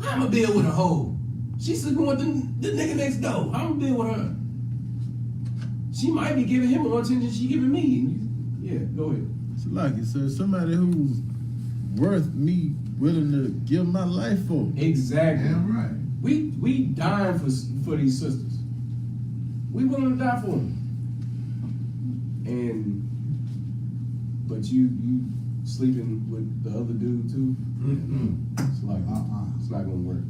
I'm gonna deal with a hoe. She's sleeping with the nigga next door. I'm gonna deal with her. She might be giving him more attention she giving me. Yeah, go ahead. It's like it, sir. Somebody who's worth me willing to give my life for. Exactly. Yeah, right. We dying for these sisters. We willing to die for them. But you sleeping with the other dude too? It's like it's not gonna work.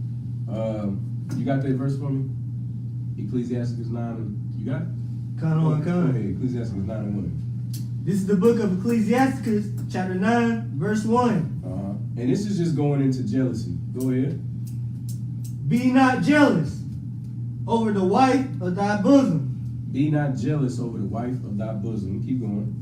You got that verse for me? Ecclesiasticus 9. You got it? Come on. Go ahead. Ecclesiasticus 9:1. This is the book of Ecclesiasticus, chapter 9, verse 1. And this is just going into jealousy. Go ahead. Be not jealous over the wife of thy bosom. Be not jealous over the wife of thy bosom. Keep going.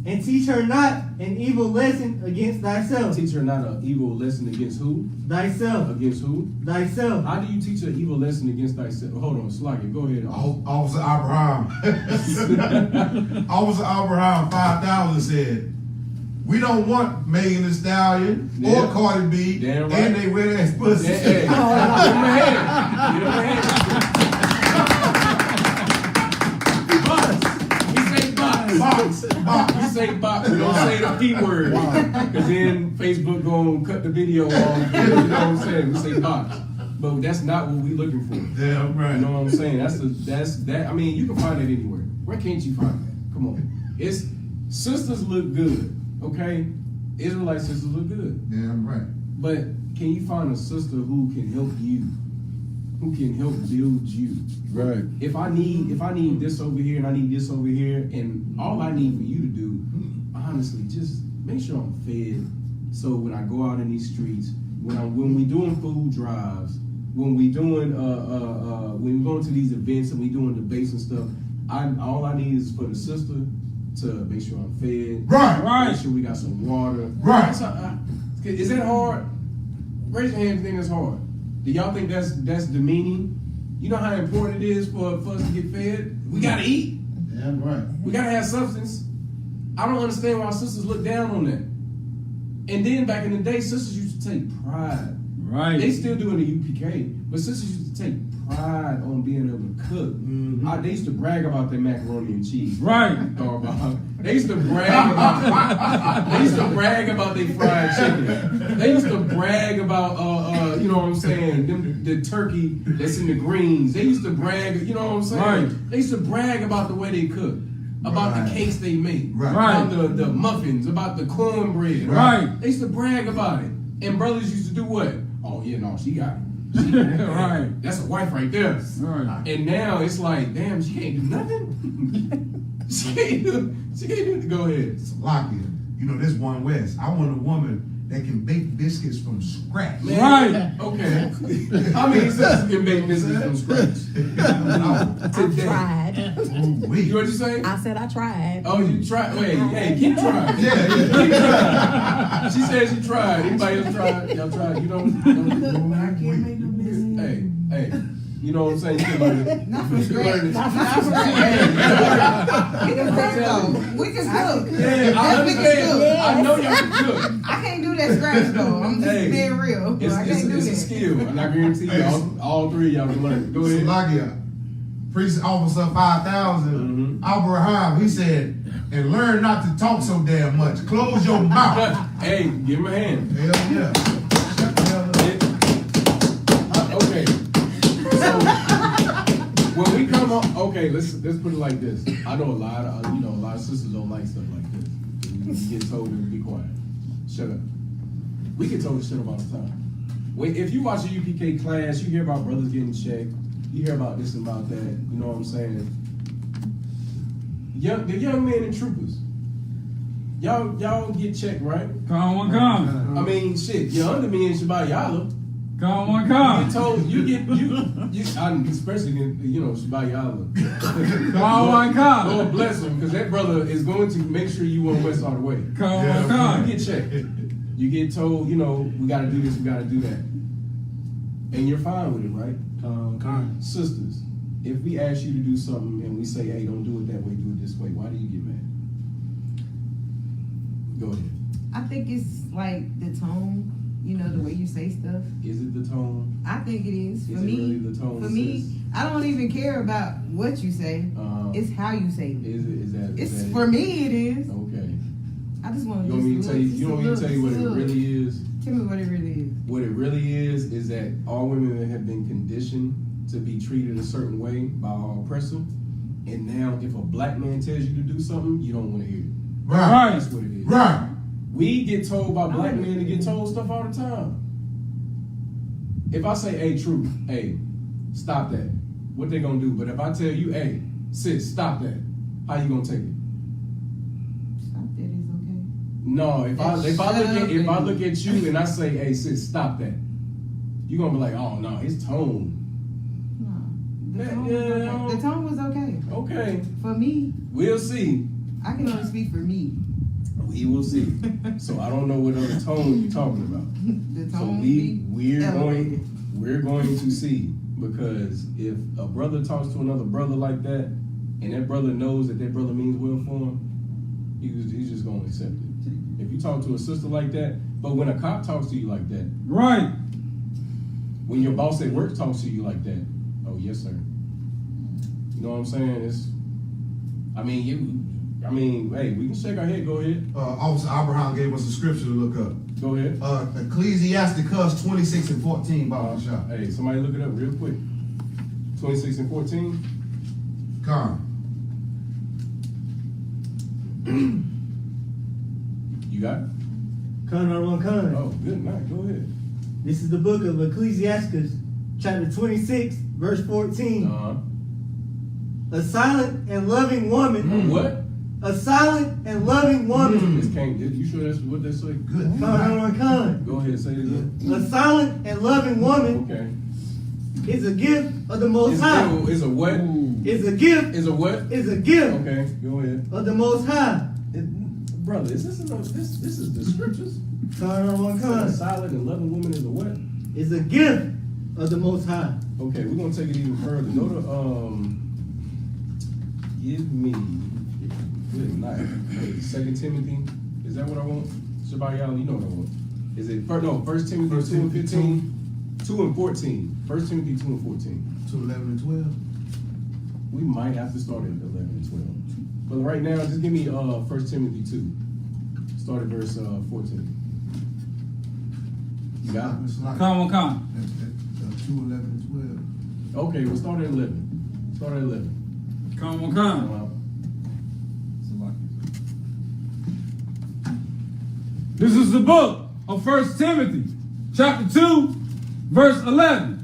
And teach her not an evil lesson against thyself. Teach her not an evil lesson against who? Thyself. Against who? Thyself. How do you teach an evil lesson against thyself? Hold on, Slocky. Go ahead. Officer Abraham. Officer Abraham 5,000 said, we don't want Megan Thee Stallion or Cardi B, and they wear that pussy. Get on my head. Get on my head. Box. We say box. We don't say the P word. Because then Facebook gonna cut the video off. You know what I'm saying? We say box. But that's not what we looking for. Yeah, right. You know what I'm saying? That's that. I mean, you can find it anywhere. Where can't you find that? Come on. It's sisters look good, okay? Israelite sisters look good. Damn right. But can you find a sister who can help you? Who can help build you? Right. If I need this over here and I need this over here, and all I need for you to do, honestly, just make sure I'm fed. So when I go out in these streets, when we doing food drives, when we doing when we going to these events and we doing debates and stuff, all I need is for the sister to make sure I'm fed. Right. Make sure we got some water. Right. Is that hard? Raise your hand if you think that's hard. Do y'all think that's demeaning? You know how important it is for us to get fed? We gotta eat. Damn right. We gotta have substance. I don't understand why sisters look down on that. And then back in the day, sisters used to take pride. Right. They still do in the UPK, but sisters used to take pride on being able to cook. Mm-hmm. They used to brag about their macaroni and cheese. Right. They used to brag about their fried chicken. They used to brag about you know what I'm saying, the turkey that's in the greens. They used to brag, you know what I'm saying? Right. They used to brag about the way they cook, about the cakes they make, Right. about the muffins, about the cornbread. Right. They used to brag about it. And brothers used to do what? Oh yeah, no, she got it. Right. That's a wife right there. Right. And now it's like, damn, she can't do nothing. she can't do. Go ahead. Slovakia. You know, this one West. I want a woman that can bake biscuits from scratch. Man, Right. Okay. How many sisters can make biscuits from scratch? I Today. tried. You what you say? I said I tried. Oh, you tried. Wait, hey, keep trying. Yeah. Keep trying. She said she tried. Anybody else tried? Y'all tried? You don't. I can't make no business. Hey. You know what I'm saying? You can learn it. Not from You can learn it. scratch. Not from scratch. We can cook though. We can cook. Yeah, I understand. I know y'all can cook. I can't do that scratch though. I'm just Hey, being real. I can't do It's a that. skill, and I guarantee you, all three of y'all can learn it. Go ahead. Slovakia. Priest Officer 5000, Abraham, he said, and learn not to talk so damn much. Close your mouth. Hey, give him a hand. Hell yeah. Shut the hell up. Okay. So when we come up, okay, let's put it like this. I know a lot of sisters don't like stuff like this. You get told to be quiet. Shut up. We get told to shut up all the time. If you watch a UPK class, you hear about brothers getting checked. You hear about this and about that. You know what I'm saying? The young men and troopers. Y'all get checked, right? Come. I mean, shit. You're under me in Shabayala. Come. You get told especially Shabayala. Come. Lord bless him, because that brother is going to make sure you won't west all the way. Come. You get checked. You get told, we got to do this, we got to do that, and you're fine with it, right? Sisters, if we ask you to do something and we say, hey, don't do it that way, do it this way, why do you get mad? Go ahead. I think it's like the tone, the way you say stuff. Is it the tone? I think it is. For Is it me, really the tone, for me, sis? I don't even care about what you say. It's how you say it. Is that For me, it is. Okay. I just want You to want me to tell you? You want me to tell you what it really is? Tell me what it really is. What it really is that all women have been conditioned to be treated a certain way by our oppressor, and now if a black man tells you to do something, you don't want to hear it. Right. That's what it is. Right. We get told by black men to get told stuff all the time. If I say, hey, truth, hey, stop that, what they gonna do? But if I tell you, hey, sis, stop that, how you gonna take it? Stop that is okay. No, if I look at you and I say, hey, sis, stop that, you gonna be like, oh no, his tone. No, the tone was okay. Okay. For me, We'll see. I can only speak for me. We will see. So I don't know what other tone you're talking about. The So tone we're going to see, because if a brother talks to another brother like that, and that brother knows that brother means well for him, he's just gonna accept it. If you talk to a sister like that, but when a cop talks to you like that, Right. when your boss at work talks to you like that, oh yes sir. You know what I'm saying? Hey, we can shake our head. Go ahead. Officer Abraham gave us a scripture to look up. Go ahead. Ecclesiasticus 26 and 14, Baba Shah. Hey, somebody look it up real quick. 26 and 14. Come. You got it? Con. Oh, good night. Go ahead. This is the book of Ecclesiastes, chapter 26, verse 14. A silent and loving woman. What? A silent and loving woman. This can't. You sure that's what they say? Good. Con. Go ahead. Say it again. A silent and loving woman Okay. is a gift of the Most High. It's a what? Is a gift. Is a what? Is a gift Okay. Go ahead. of the Most High. Brother, this is the scriptures. A Con. silent and loving woman is a what? Is a gift of the Most High. Okay, we're gonna take it even further. Go to give me good night. 2 Timothy. Is that what I want? Shabbat Yahweh, you know what I want. Is it no 1 Timothy 2 and 15? 2 and 14. 1 Timothy 2 and 14. 2, 11, and 12. We might have to start at 11 and 12. But right now, just give me 1 Timothy 2. Start at verse 14. You got it? Come. 2, 11, and 12. Okay, we'll start at 11. Start at 11. Come. This is the book of 1 Timothy, chapter 2, verse 11.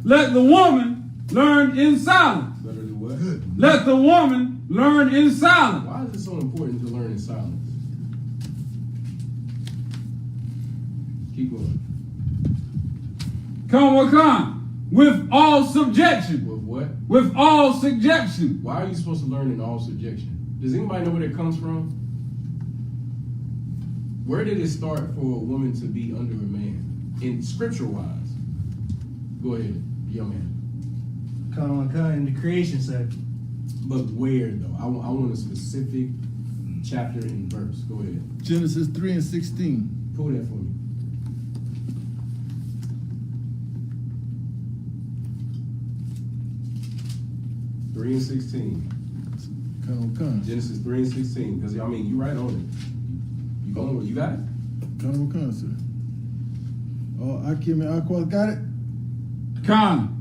Let the woman learn in silence. Let her do what? Good. Let the woman learn in silence. Why is it so important to learn in silence? Keep going. Come. With all subjection. With what? With all subjection. Why are you supposed to learn in all subjection? Does anybody know where that comes from? Where did it start for a woman to be under a man? In scripture-wise. Go ahead, young man. Con in the creation, sir. But where, though? I want a specific chapter and verse. Go ahead. Genesis 3 and 16. Pull that for me. Three and 16. Come. Genesis 3 and 16. Because, I mean, you right on it. You going? You got it? Come, sir. Oh, Akim and Aqua got it? Come.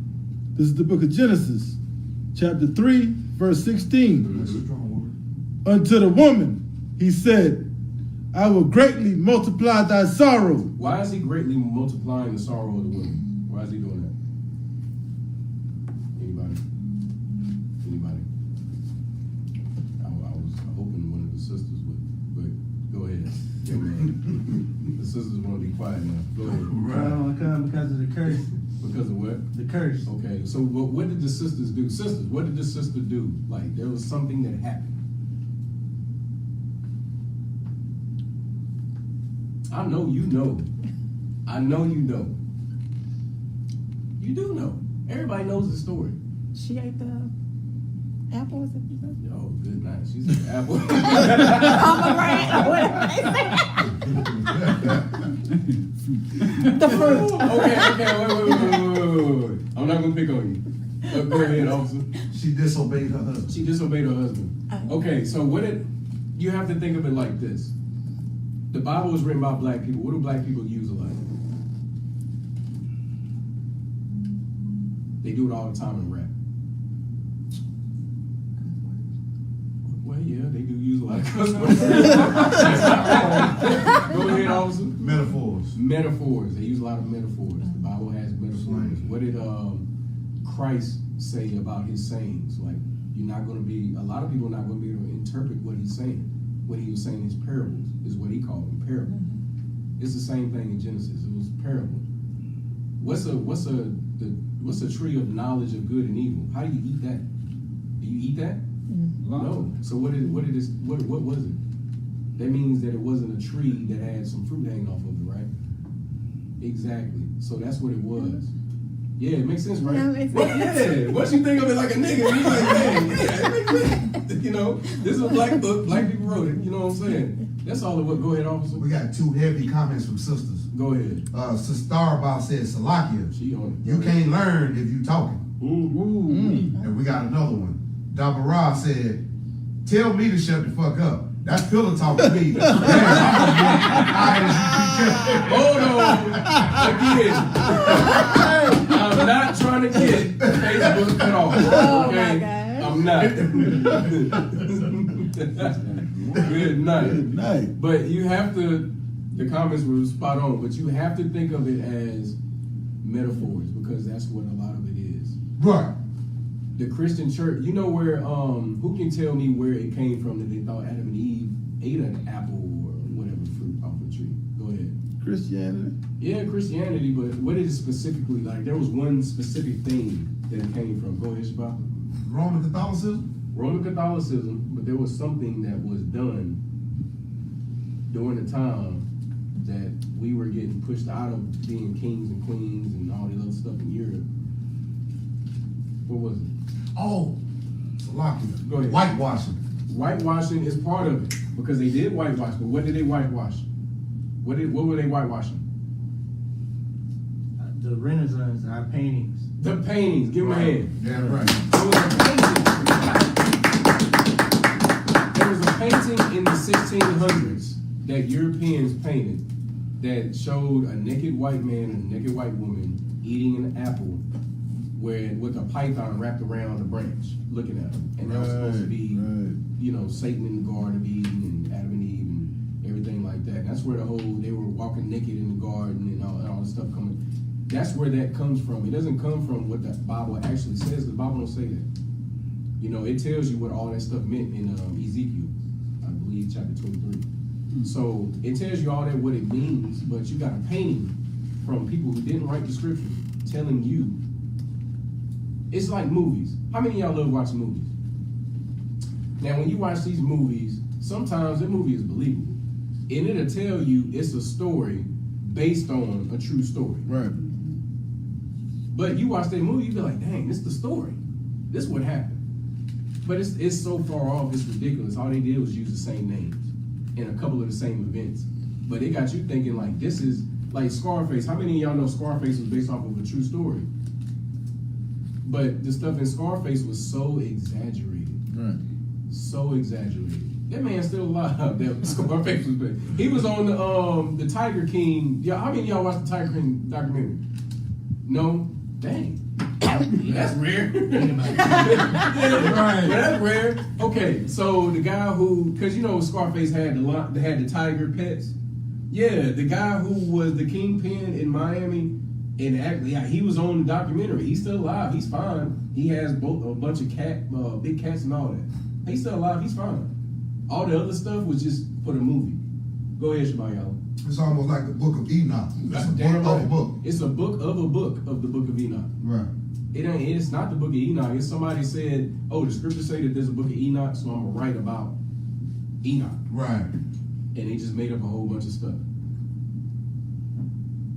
This is the book of Genesis, chapter 3, verse 16. That's a strong word. Unto the woman, he said, I will greatly multiply thy sorrow. Why is he greatly multiplying the sorrow of the women? Why is he doing that? Anybody? I was hoping one of the sisters would, but go ahead. Yeah, man. The sisters want to be quiet now. Go ahead. Con because of the curse. Because of what? The curse. Okay, so what did the sisters do? Sisters, what did the sister do? Like, there was something that happened. I know you know. I know you know. You do know. Everybody knows the story. She ate the apple, is it? Oh, good night. She's an apple. The fruit. Okay, wait. I'm not gonna pick on you. Go ahead, officer. She disobeyed her husband. She disobeyed her husband. Okay, so you have to think of it like this. The Bible was written by black people. What do black people use a lot? They do it all the time in rap. Well, yeah, they do use a lot of cuss words. Go ahead, officer. Metaphors. They use a lot of metaphors. The Bible has metaphors. What did Christ say about his sayings? Like, a lot of people are not going to be able to interpret what he's saying. What he was saying in his parables is what he called them, parables. It's the same thing in Genesis. It was parable. What's a tree of knowledge of good and evil? How do you eat that? Do you eat that? No. So what was it? That means that it wasn't a tree that had some fruit hanging off of it, right? Exactly. So that's what it was. Yeah, it makes sense, right? Yeah, it makes sense. Yeah. Once you think of it like a nigga, you're like, man, yeah, it makes sense. You know, this is a black book. Black people wrote it. You know what I'm saying? That's all it was. Go ahead, officer. We got two heavy comments from sisters. Go ahead. Sister Starbow says, Salakia, She on it. you can't learn if you talking. And we got another one. Dabara said, tell me to shut the fuck up. That's pillow talk to me. Hold on. Again. I'm not trying to get Facebook cut off. Oh, Okay? my gosh. I'm not. Good night. Good night. But you have to The comments were spot on, but you have to think of it as metaphors because that's what a lot of it is. Right. The Christian church, you know where, who can tell me where it came from that they thought Adam and Eve ate an apple or whatever fruit off a tree? Go ahead. Christianity. Yeah, Christianity, but what is it specifically? Like, there was one specific thing that it came from. Go ahead, Shabbat. Roman Catholicism? Roman Catholicism, but there was something that was done during the time that we were getting pushed out of being kings and queens and all the other stuff in Europe. What was it? Oh, Salakia. Go ahead. Whitewashing. Whitewashing is part of it because they did whitewash, but what did they whitewash? What were they whitewashing? The Renaissance, our paintings. The paintings. Give them a hand. Yeah, right. There was a painting in the 1600s that Europeans painted that showed a naked white man and a naked white woman eating an apple with a python wrapped around a branch, looking at them. And that was supposed to be, you know, Satan in the Garden of Eden and Adam and Eve and everything like that. And that's where they were walking naked in the garden and all this stuff coming. That's where that comes from. It doesn't come from what the Bible actually says. The Bible don't say that. You know, it tells you what all that stuff meant in Ezekiel, I believe, chapter 23. So it tells you all that what it means, but you got a painting from people who didn't write the scripture telling you. It's like movies. How many of y'all love watching movies? Now, when you watch these movies, sometimes the movie is believable. And it'll tell you it's a story based on a true story. Right. But you watch that movie, you be like, dang, this is the story. This is what happened. But it's so far off, it's ridiculous. All they did was use the same names and a couple of the same events. But it got you thinking like, this is like Scarface. How many of y'all know Scarface was based off of a true story? But the stuff in Scarface was so exaggerated. Right. So exaggerated. That man's still alive. That Scarface was based. He was on the Tiger King. Yeah, how many of y'all watched the Tiger King documentary? No? Dang. That's rare. Right. That's rare. Okay, so the guy who, because you know Scarface had the tiger pets. Yeah, the guy who was the kingpin in Miami, and actually, yeah, he was on the documentary. He's still alive. He's fine. He has a bunch of big cats and all that. He's still alive. He's fine. All the other stuff was just for the movie. Go ahead, Shabayala. It's almost like the book of Enoch. It's a Damn book right. of a book. It's a book of a book of the book of Enoch. Right. It's not the book of Enoch. It's somebody said, oh, the scriptures say that there's a book of Enoch, so I'm going to write about Enoch. Right. And they just made up a whole bunch of stuff.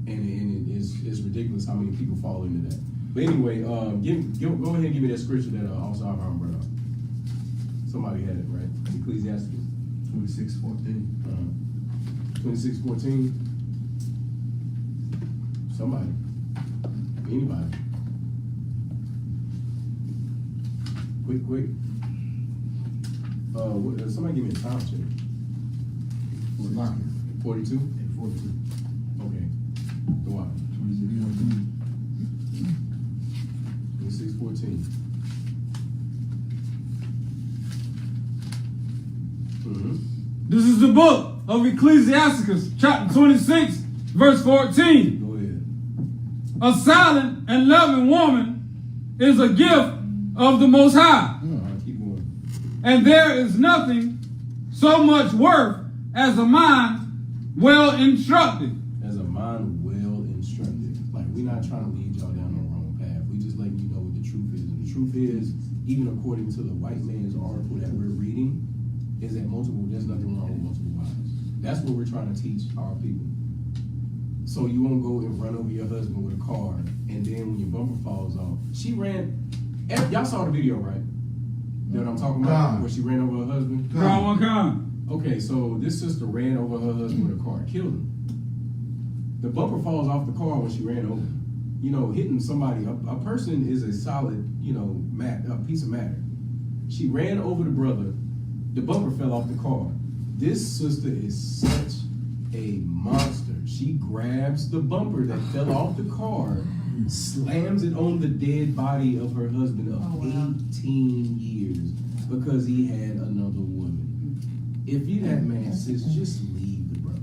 And it's ridiculous how many people fall into that. But anyway, go ahead and give me that scripture that Officer Abraham brought up. Somebody had it, right? Ecclesiastes 26:14. 26:14. Somebody. Anybody. Quick. Somebody give me a time check. 42? 42. Okay. The what? 26:14. Mm-hmm. This is the book of Ecclesiasticus, chapter 26, verse 14. Go ahead. A silent and loving woman is a gift of the Most High. All right, keep going. And there is nothing so much worth as a mind well instructed. As a mind well instructed. Like, we're not trying to lead y'all down the wrong path. We just letting you know what the truth is. And the truth is, even according to the white man's article that we're reading, is that there's nothing wrong with multiple wives. That's what we're trying to teach our people. So you won't go and run over your husband with a car, and then when your bumper falls off, she ran. Y'all saw the video, right? That I'm talking about, where she ran over her husband. Okay, so this sister ran over her husband with a car, killed him. The bumper falls off the car when she ran over. You know, hitting somebody. A person is a solid, a piece of matter. She ran over the brother. The bumper fell off the car. This sister is such a monster. She grabs the bumper that fell off the car, slams it on the dead body of her husband of 18 years because he had another woman. If you that man, sis, just leave the brother.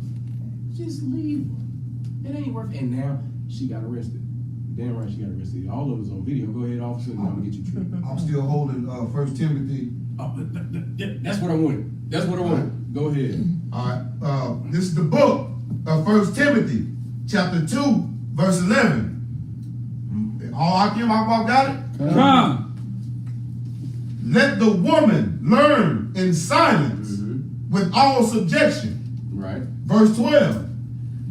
Just leave her. It ain't worth it. And now she got arrested. Damn right she got arrested. All of us on video. Go ahead, officer, and I'm gonna get you tripped. I'm still holding 1 Timothy. That's what I wanted. That's what I wanted. Go ahead. All right. This is the book of 1 Timothy, chapter 2, verse 11. All I got it? Come. Let the woman learn in silence with all subjection. Right. Verse 12.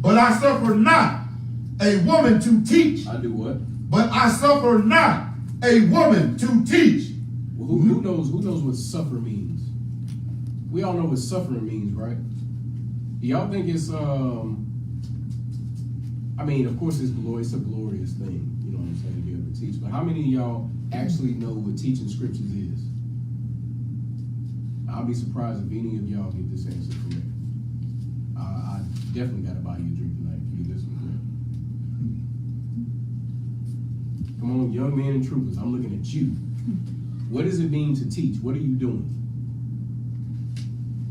But I suffer not a woman to teach. I do what? But I suffer not a woman to teach. Well, who knows what suffer means? We all know what suffering means, right? Y'all think it's I mean, of course it's a glorious thing, you know what I'm saying, to be able to teach. But how many of y'all actually know what teaching scriptures is? I'll be surprised if any of y'all get this answer correct. I definitely gotta buy you a drink tonight if you get this one correct. Come on, young men and troopers, I'm looking at you. What does it mean to teach? What are you doing?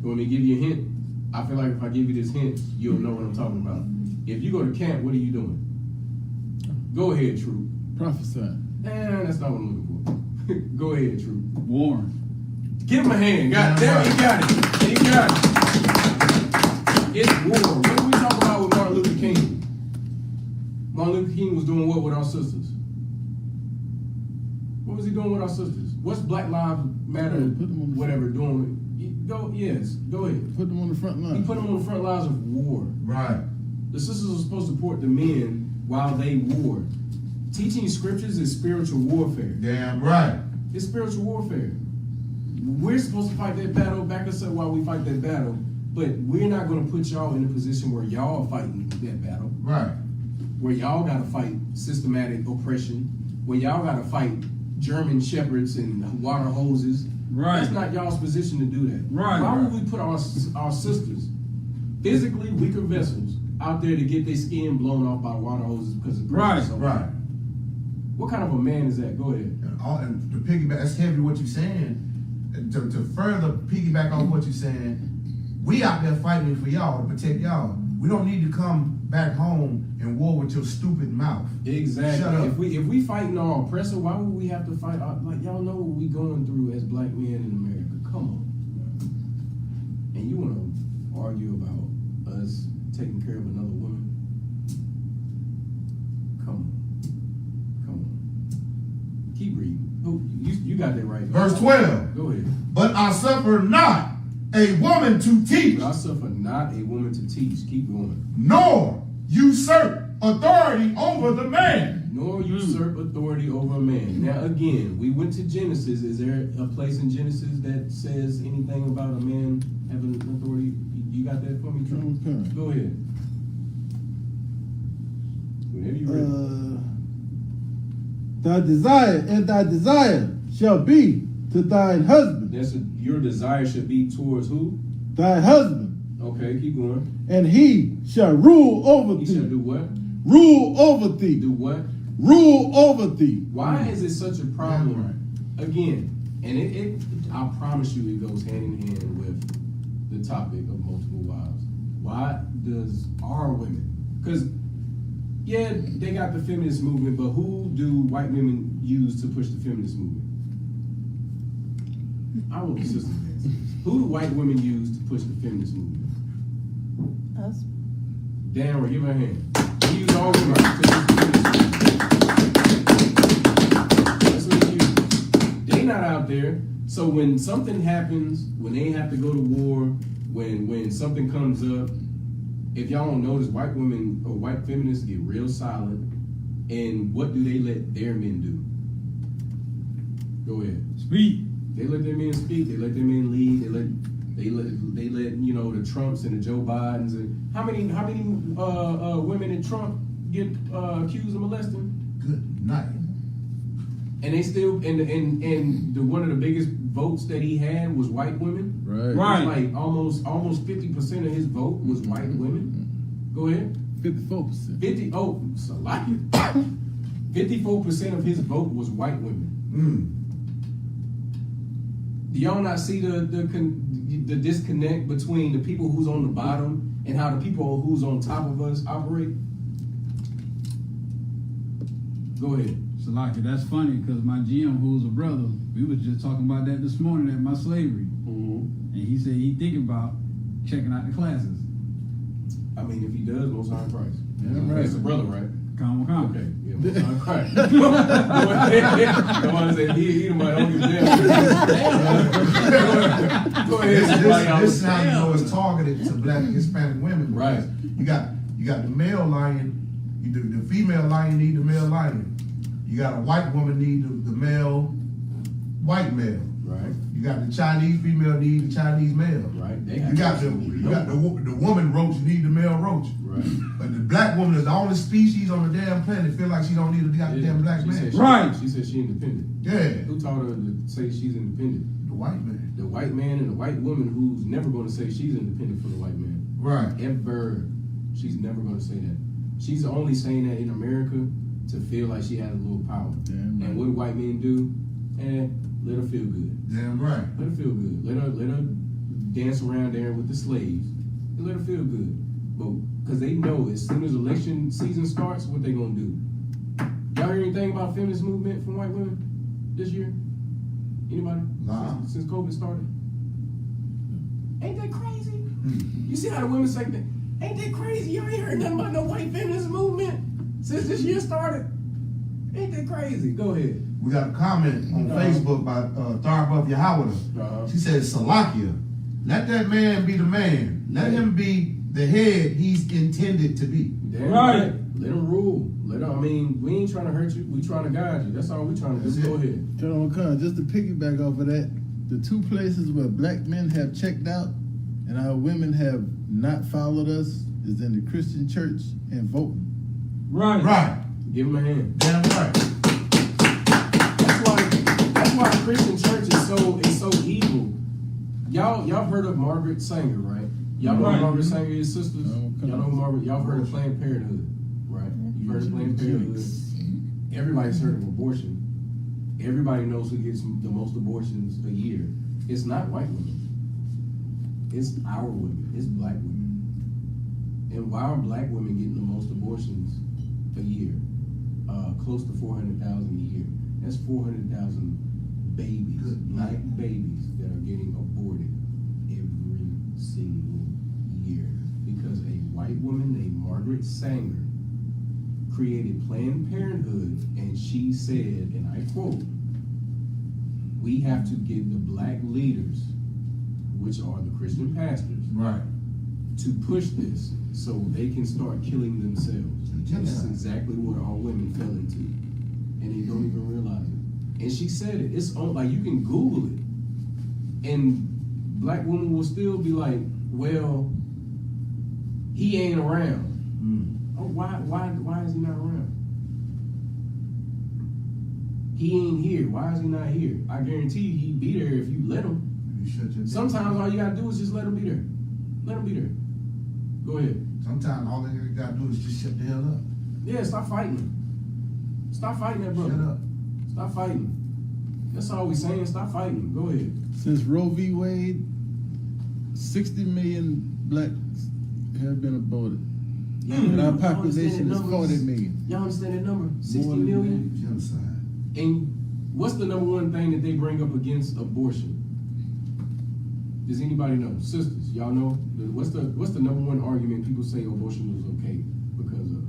You want me to give you a hint? I feel like if I give you this hint, you'll know what I'm talking about. If you go to camp, what are you doing? Go ahead, Troop. Prophesy. That's not what I'm looking for. Go ahead, Troop. Warren. Give him a hand. God damn it, he got it. He got it. It's war. What did we talk about with Martin Luther King? Martin Luther King was doing what with our sisters? What was he doing with our sisters? What's Black Lives Matter, whatever, doing? Go ahead. Put them on the front line. He put them on the front lines of war. Right. The sisters are supposed to support the men while they war. Teaching scriptures is spiritual warfare. Damn right. It's spiritual warfare. We're supposed to fight that battle, back us up while we fight that battle, but we're not going to put y'all in a position where y'all are fighting that battle. Right. Where y'all got to fight systematic oppression, where y'all got to fight German shepherds and water hoses. Right. That's not y'all's position to do that. Right. Why would we put our sisters, physically weaker vessels, out there to get their skin blown off by water hoses because of pressure? Right. So Right. what kind of a man is that? Go ahead. And to piggyback, that's heavy what you're saying. And to further piggyback on what you're saying, we out there fighting for y'all to protect y'all. We don't need to come back home and war with your stupid mouth. Exactly. Shut up. If we fighting our oppressor, why would we have to fight? Like y'all know what we going through as black men in America. Come on. And you want to argue about us taking care of another woman? Come on. Keep reading. Oh, you got that right. Verse 12. Go ahead. But I suffer not a woman to teach, But I suffer not a woman to teach. Keep going. nor usurp authority over the man. Nor usurp authority over a man. Now again, we went to Genesis. Is there a place in Genesis that says anything about a man having authority? You got that for me, Trump? Okay. Go ahead. Whenever you're ready. Thy desire shall be to thine husband. Your desire should be towards who? Thy husband. Okay, keep going. And he shall rule over He thee. shall do what? Rule over thee. Do what? Rule over thee. Why is it such a problem? Again, and I promise you it goes hand in hand with the topic of multiple wives. Why does our women, because yeah, they got the feminist movement, but who do white women use to push the feminist movement? I want the sisters to answer this. Who do white women use to push the feminist movement? Us. Dan, give her a hand. We use all women to push the feminist movement. That's what they use. They not out there. So when something happens, when they have to go to war, when something comes up, if y'all don't notice, white women or white feminists get real silent. And what do they let their men do? Go ahead. Speak. They let their men speak. They let their men lead. They let you know the Trumps and the Joe Bidens and how many women in Trump get accused of molesting? Good night. And they still and one of the biggest votes that he had was white women. Right. Right. It was like almost 50% of his vote was white women. Go ahead. 54%. 54% of his vote was white women. Do y'all not see the disconnect between the people who's on the bottom and how the people who's on top of us operate? Go ahead. Salaki, that's funny because my GM, who's a brother, we was just talking about that this morning at my slavery. And he said he thinking about checking out the classes. I mean, if he does, Most High Christ. Yeah, right. It's a brother, right? Come. Okay, yeah, Most High Christ. Go ahead. Say he the money, don't give a damn. Go ahead. This is how you know it's targeted to black and Hispanic women. Right. You got the male lion. The female lion need the male lion. You got a white woman need the male white male. Right. You got the Chinese female need the Chinese male. Right. They You got the woman roach need the male roach. Right. But the black woman is the only species on the damn planet feel like she don't need a goddamn black man. She said she independent. Yeah. Who taught her to say she's independent? The white man. The white man and the white woman who's never going to say she's independent for the white man. Right. Ever. She's never going to say that. She's only saying that in America to feel like she has a little power. Damn right. And what do white men do? Let her feel good. Damn right. Let her feel good. Let her dance around there with the slaves and let her feel good. But because they know as soon as election season starts, what they gonna do? Y'all hear anything about feminist movement from white women this year? Anybody? Nah. Since COVID started? Ain't that crazy? You see how the women say that? Ain't that crazy? You ain't heard nothing about no white feminist movement since this year started. Ain't that crazy? Go ahead. We got a comment on Facebook by Tharbuff Yahawadah. She says, Salakia, let that man be the man. Let him be the head he's intended to be. Damn right. Let him rule. I mean, we ain't trying to hurt you. We trying to guide you. That's all we trying to do. Go ahead. Just to piggyback off of that, the two places where black men have checked out and our women have not followed us is in the Christian church and voting. Right. Right. Give him a hand. Damn right. That's why the Christian church is so evil. Y'all heard of Margaret Sanger, right? Y'all know Margaret Sanger is sisters? Y'all know Margaret, y'all heard of Planned Parenthood, right? You heard of Planned Parenthood. Everybody's heard of abortion. Everybody knows who gets the most abortions a year. It's not white women. It's our women. It's black women. And why are black women getting the most abortions a year? Close to 400,000 a year. That's 400,000 babies, black babies that are getting aborted every single year because a white woman named Margaret Sanger created Planned Parenthood, and she said, and I quote, "We have to get the black leaders, which are the Christian pastors, right, to push this so they can start killing themselves." And that's exactly what our women fell into, and they don't even realize it. And she said it. It's on, like, you can Google it, and black women will still be like, "Well, he ain't around." Oh, why is he not around? He ain't here. Why is he not here? I guarantee you he'd be there if you let him. Sometimes all you gotta do is just let him be there. Let him be there. Go ahead. Sometimes all they gotta do is just shut the hell up. Yeah, stop fighting him. Stop fighting that brother. Shut up. Stop fighting. That's all we saying. Stop fighting him. Go ahead. Since Roe v. Wade, 60 million blacks have been aborted. And our population is 40 million. Y'all understand that number? 60 million? Genocide. And what's the number one thing that they bring up against abortion? Does anybody know? Sisters, y'all know? What's the number one argument people say abortion was okay because of?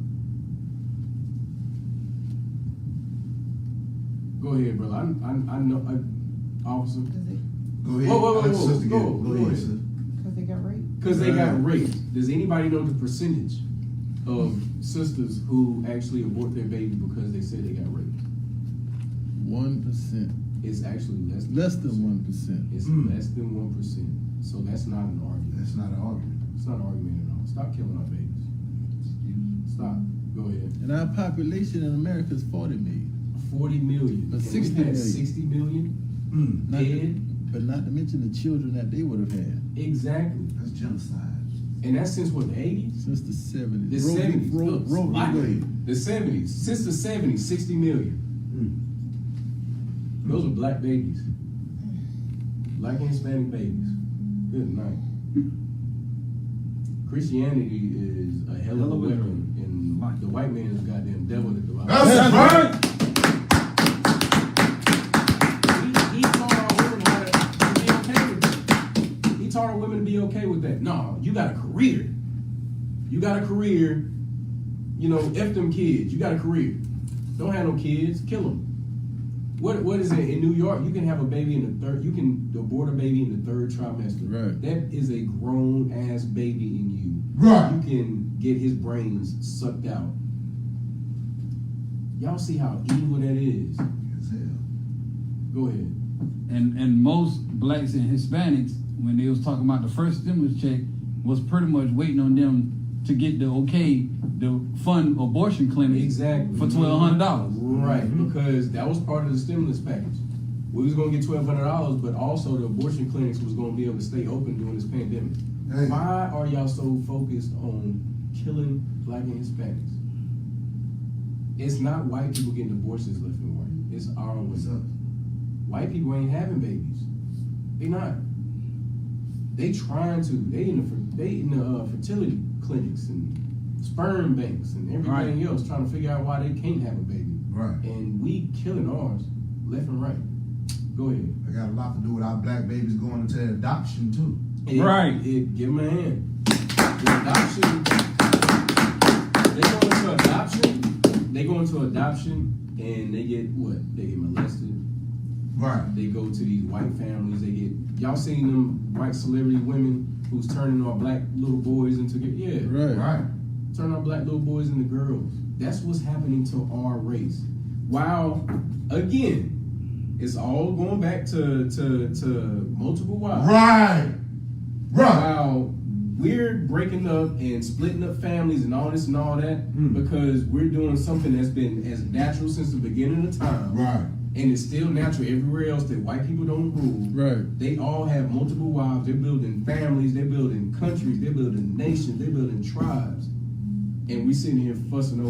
Go ahead, brother. I know, officer. Go ahead. Whoa. Sister, Go ahead. ahead. Because they got raped. Because they got raped. Does anybody know the percentage of sisters who actually abort their baby because they say they got raped? 1%. It's actually less than 1%. It's less than 1%. So that's not an argument. That's not an argument. It's not an argument at all. Stop killing our babies. Stop. Go ahead. And our population in America is 40 million. 40 million. But And 60 we had million. 60 million dead. But not to mention the children that they would have had. Exactly. That's genocide. And that's since what, the 80s? Since the 70s. The 70s. Roe v. Wade. The 70s. Since the 70s, 60 million. Those are black babies. Black and Hispanic babies. Good night. Christianity is a hell of a weapon, and the white man is goddamn devil at the bottom. That's right. He taught our women how to be okay with that. He taught our women to be okay with that. No, you got a career. You got a career. You know, F them kids. You got a career. Don't have no kids. Kill them. What is it in New York? You can have a baby in the third. You can abort a baby in the third trimester. Right. That is a grown ass baby in you. Right. You can get his brains sucked out. Y'all see how evil that is. Go ahead. And most blacks and Hispanics, when they was talking about the first stimulus check, was pretty much waiting on them to get the okay to fund abortion clinics Exactly. for $1,200. Right, because that was part of the stimulus package. We was gonna get $1,200, but also the abortion clinics was gonna be able to stay open during this pandemic. Hey. Why are y'all so focused on killing black and Hispanics? It's not white people getting abortions left and right. It's our women. White people ain't having babies. They not. They trying to. They in the fertility clinics and sperm banks and everything else, trying to figure out why they can't have a baby. Right. And we killing ours left and right. Go ahead. It got a lot to do with our black babies going into adoption too. Give them a hand. The adoption. They go into adoption and they get what? They get molested. Right. They go to these white families. They get, y'all seen them white celebrity women who's turning our black little boys into, Right. turn our black little boys into girls. That's what's happening to our race. While, again, it's all going back to multiple wives. Right. While we're breaking up and splitting up families and all this and all that because we're doing something that's been as natural since the beginning of time. Right. And it's still natural everywhere else that white people don't rule. Right. They all have multiple wives. They're building families. They're building countries. They're building nations. They're building tribes. And we sitting here fussing,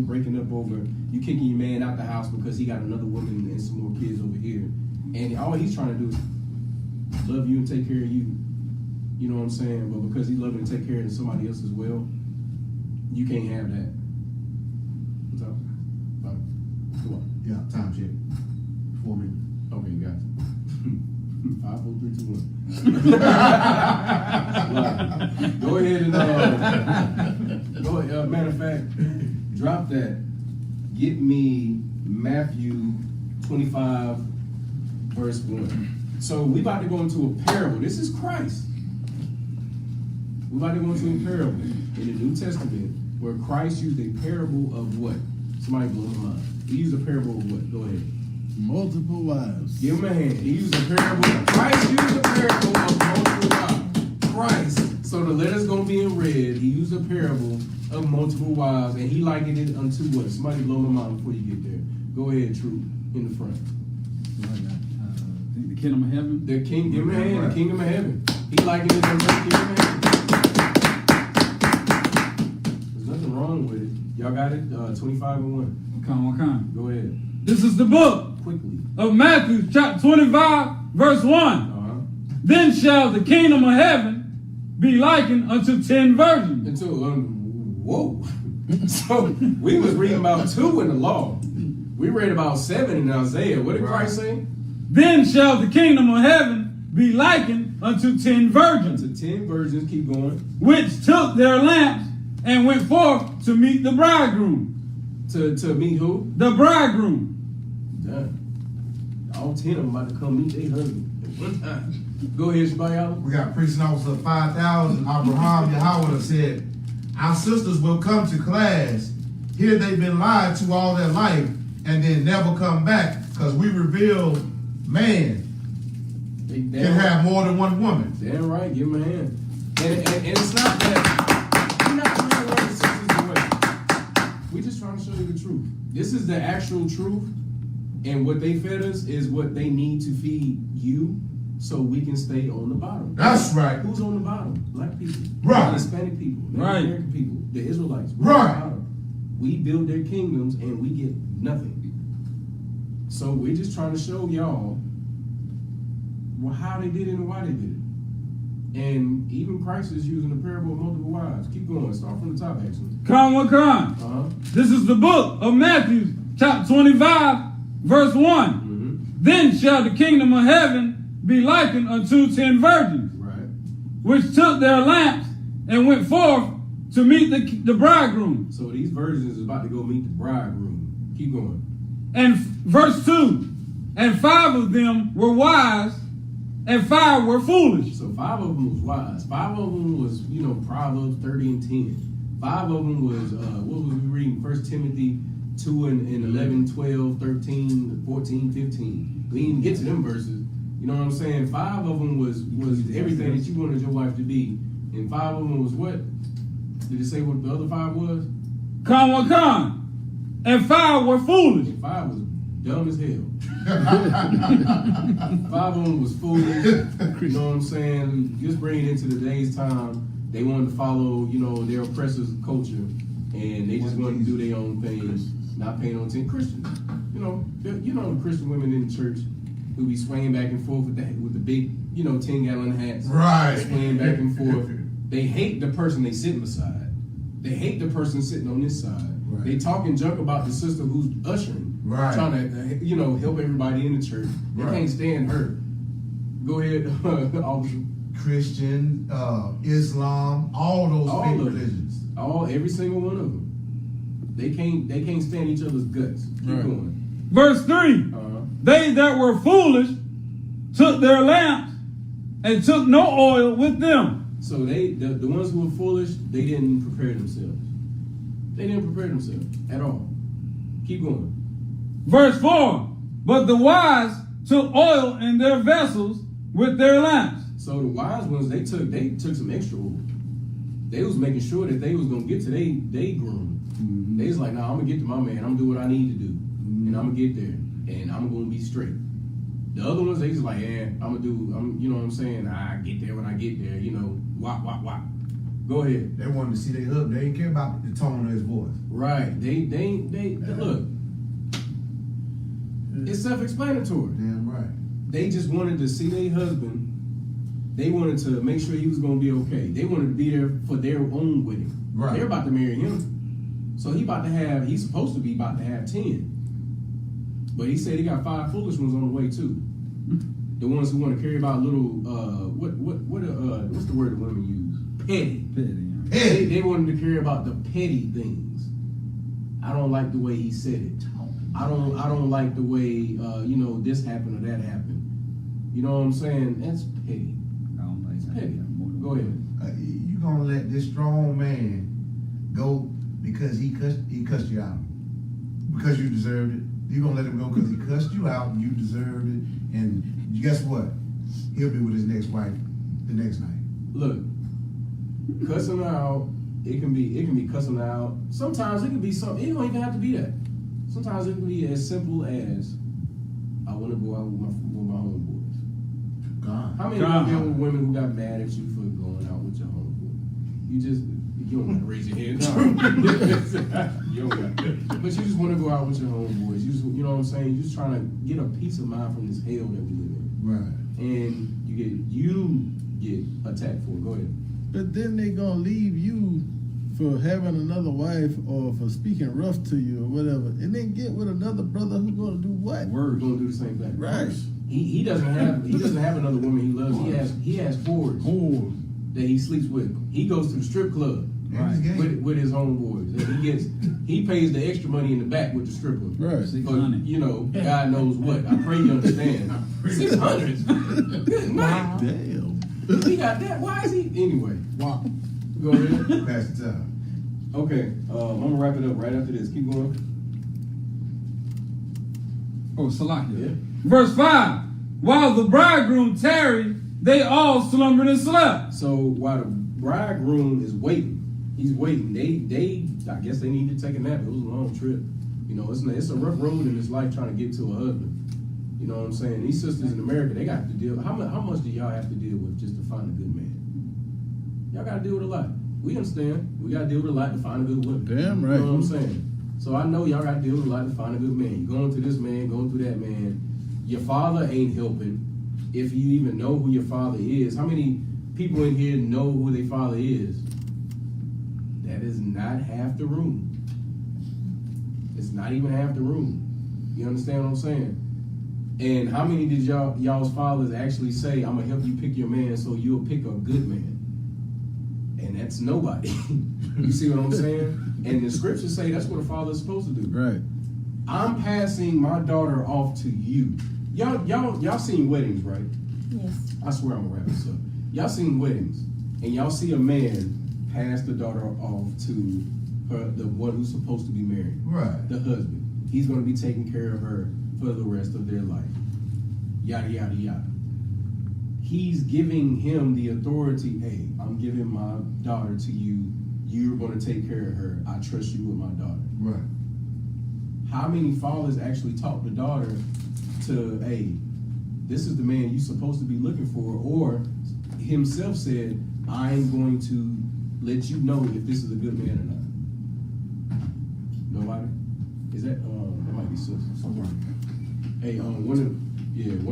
breaking up over you kicking your man out the house because he got another woman and some more kids over here. And all he's trying to do is love you and take care of you. You know what I'm saying? But because he's loving and take care of somebody else as well, you can't have that. What's up? Come on. Yeah, time check. 4 minutes. Okay, got you. 5, 4, 3, 2, 1. Go ahead and go ahead. Matter of fact, drop that. Get me Matthew 25, verse 1. So we about to go into a parable. This is Christ. We about to go into a parable in the New Testament where Christ used a parable of what? Somebody blow my mind. He used a parable of what? Go ahead. Multiple wives. Give him a hand. He used a parable. Christ used a parable of multiple wives. Christ. So the letter's going to be in red. He used a parable of multiple wives, and he likened it unto what? Somebody blow my mind before you get there. Go ahead, Troop, in the front. The kingdom of heaven. The king, give him a hand. The kingdom of heaven. He likened it unto the kingdom of heaven. There's nothing wrong with it. Y'all got it? 25 and 1. What kind? Go ahead. This is the book Quickly. of Matthew, chapter 25, verse 1. Then shall the kingdom of heaven be likened unto 10 virgins. Whoa. So we was reading about 2 in the law. We read about 7 in Isaiah. What did Christ say? Then shall the kingdom of heaven be likened unto 10 virgins. To 10 virgins, keep going. Which took their lamps and went forth to meet the bridegroom. To meet who? The bridegroom. Done. All 10 of them about to come meet their husband at one time. Go ahead, Shabayala. We got preaching officer 5,000. Abraham Yahawadah said, our sisters will come to class. Here they've been lied to all their life and then never come back because we reveal man can have more than one woman. Damn right, give him a hand. And it's not that we're not trying to run the sisters away. We're just trying to show you the truth. This is the actual truth, and what they fed us is what they need to feed you so we can stay on the bottom. That's right. Who's on the bottom? Black people. Right. Hispanic people. Right. American people. The Israelites. We're Right. on the bottom. We build their kingdoms and we get nothing. So we're just trying to show y'all how they did it and why they did it. And even Christ is using the parable of multiple wives. Keep going. Start from the top, actually. Come. This is the book of Matthew, chapter 25, verse 1. Then shall the kingdom of heaven be likened unto 10 virgins, which took their lamps and went forth to meet the bridegroom. So these virgins is about to go meet the bridegroom. Keep going. And verse 2, and 5 of them were wise, and 5 were foolish. So 5 of them was wise. 5 of them was, Proverbs 30 and 10. 5 of them was, what was we reading? 1 Timothy 2 and 11, 12, 13, 14, 15. We didn't get to them verses. You know what I'm saying? 5 of them was everything that you wanted your wife to be. And 5 of them was what? Did it say what the other 5 was? Come. And 5 were foolish. And 5 was dumb as hell. 5 of them was foolish. You know what I'm saying? Just bring it into today's time. They wanted to follow, their oppressors' culture, and they just wanted to do their own thing, not paying on 10 Christians. The Christian women in the church who be swinging back and forth with the big, 10-gallon hats. Right. Swinging back and forth. They hate the person they sitting beside. They hate the person sitting on this side. Right. They talking junk about the sister who's ushering. Right. Trying to, help everybody in the church. They can't stand her. Go ahead, officer. Christian, Islam, all those fake religions. Every single one of them. They can't stand each other's guts. Keep going. Verse 3. They that were foolish took their lamps and took no oil with them. So the ones who were foolish, they didn't prepare themselves. They didn't prepare themselves at all. Keep going. Verse 4. But the wise took oil in their vessels with their lamps. So the wise ones, they took some extra oil. They was making sure that they was gonna get to they groom. They was like, nah, I'm gonna get to my man. I'm gonna do what I need to do, and I'm gonna get there, and I'm gonna be straight. The other ones, they just like, you know what I'm saying? I get there when I get there, wop. Go ahead. They wanted to see their husband. They didn't care about the tone of his voice. Right. They look. It's self-explanatory. Damn right. They just wanted to see their husband. They wanted to make sure he was going to be okay. They wanted to be there for their own wedding. Right. They're about to marry him. So he's supposed to be about to have 10. But he said he got 5 foolish ones on the way too. The ones who want to carry about little, what's the word that women use? Petty. They wanted to carry about the petty things. I don't like the way he said it. I don't like the way, this happened or that happened. You know what I'm saying? That's petty. Petty. Go ahead. You gonna let this strong man go because he cussed you out because you deserved it. You gonna let him go because he cussed you out and you deserved it. And guess what? He'll be with his next wife the next night. Look, cussing out. It can be cussing out. Sometimes it can be something. It don't even have to be that. Sometimes it can be as simple as I want to go out with my homeboys. God. How many of you deal with women who got mad at you for going out with your homeboy? You don't got to raise your hand. You don't got to. But you just want to go out with your homeboys. You know what I'm saying? You're just trying to get a peace of mind from this hell that we live in. Right. And you get attacked for it. Go ahead. But then they gonna leave you for having another wife or for speaking rough to you or whatever, and then get with another brother who's gonna do what? We're gonna do the same thing. Right. He doesn't have another woman he loves. He has whores that he sleeps with. He goes to the strip club with his homeboys. And he pays the extra money in the back with the stripper. Right. But God knows what. I pray you understand. 600. Good night. Damn. He got that. Why is he anyway? Wow. Go ahead. Pass the time. Okay. I'm gonna wrap it up right after this. Keep going. Salakia. Yeah. Verse 5. While the bridegroom tarried, they all slumbered and slept. So while the bridegroom is waiting, he's waiting. I guess they need to take a nap. It was a long trip. It's a rough road in this life trying to get to a husband. You know what I'm saying? These sisters in America, they got to deal. How much do y'all have to deal with just to find a good man? Y'all got to deal with a lot. We understand. We got to deal with a lot to find a good woman. Damn right. You know what I'm saying? So I know y'all got to deal with a lot to find a good man. You're going to this man, going through that man. Your father ain't helping. If you even know who your father is, how many people in here know who their father is. That is not half the room. It's not even half the room. You understand what I'm saying? And how many did y'all's fathers actually say, I'm gonna help you pick your man so you'll pick a good man? And that's nobody. You see what I'm saying? And the scriptures say that's what a father is supposed to do. Right. I'm passing my daughter off to you. Y'all seen weddings, right? Yes. I swear I'm gonna wrap this up. Y'all seen weddings, and y'all see a man pass the daughter off to her, the one who's supposed to be married. Right. The husband. He's gonna be taking care of her for the rest of their life. Yada, yada, yada. He's giving him the authority, hey, I'm giving my daughter to you. You're gonna take care of her. I trust you with my daughter. Right. How many fathers actually taught the daughter to, hey, this is the man you're supposed to be looking for, or himself said, I'm going to let you know if this is a good man or not? Nobody? Is that, that might be sis. Hey, one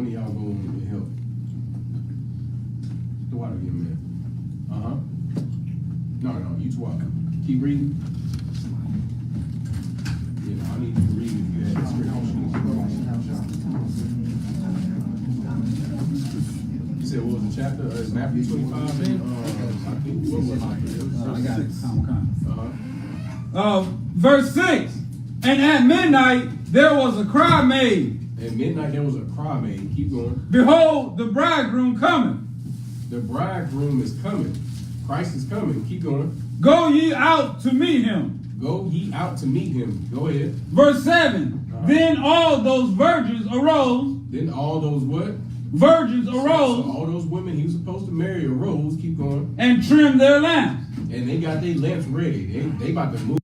of y'all go and help. The water again, man. No, you 12. Keep reading. Yeah, I need you to read if you have the scripture. You said what was the chapter? It's Matthew 25 and I think what was I got it. Verse 6. And at midnight there was a cry made. At midnight there was a cry made. Keep going. Behold, the bridegroom cometh. The bridegroom is coming. Christ is coming. Keep going. Go ye out to meet him. Go ye out to meet him. Go ahead. Verse 7. Then all those virgins arose. Then all those what? Virgins arose. So all those women he was supposed to marry arose. Keep going. And trimmed their lamps. And they got their lamps ready. They about to move.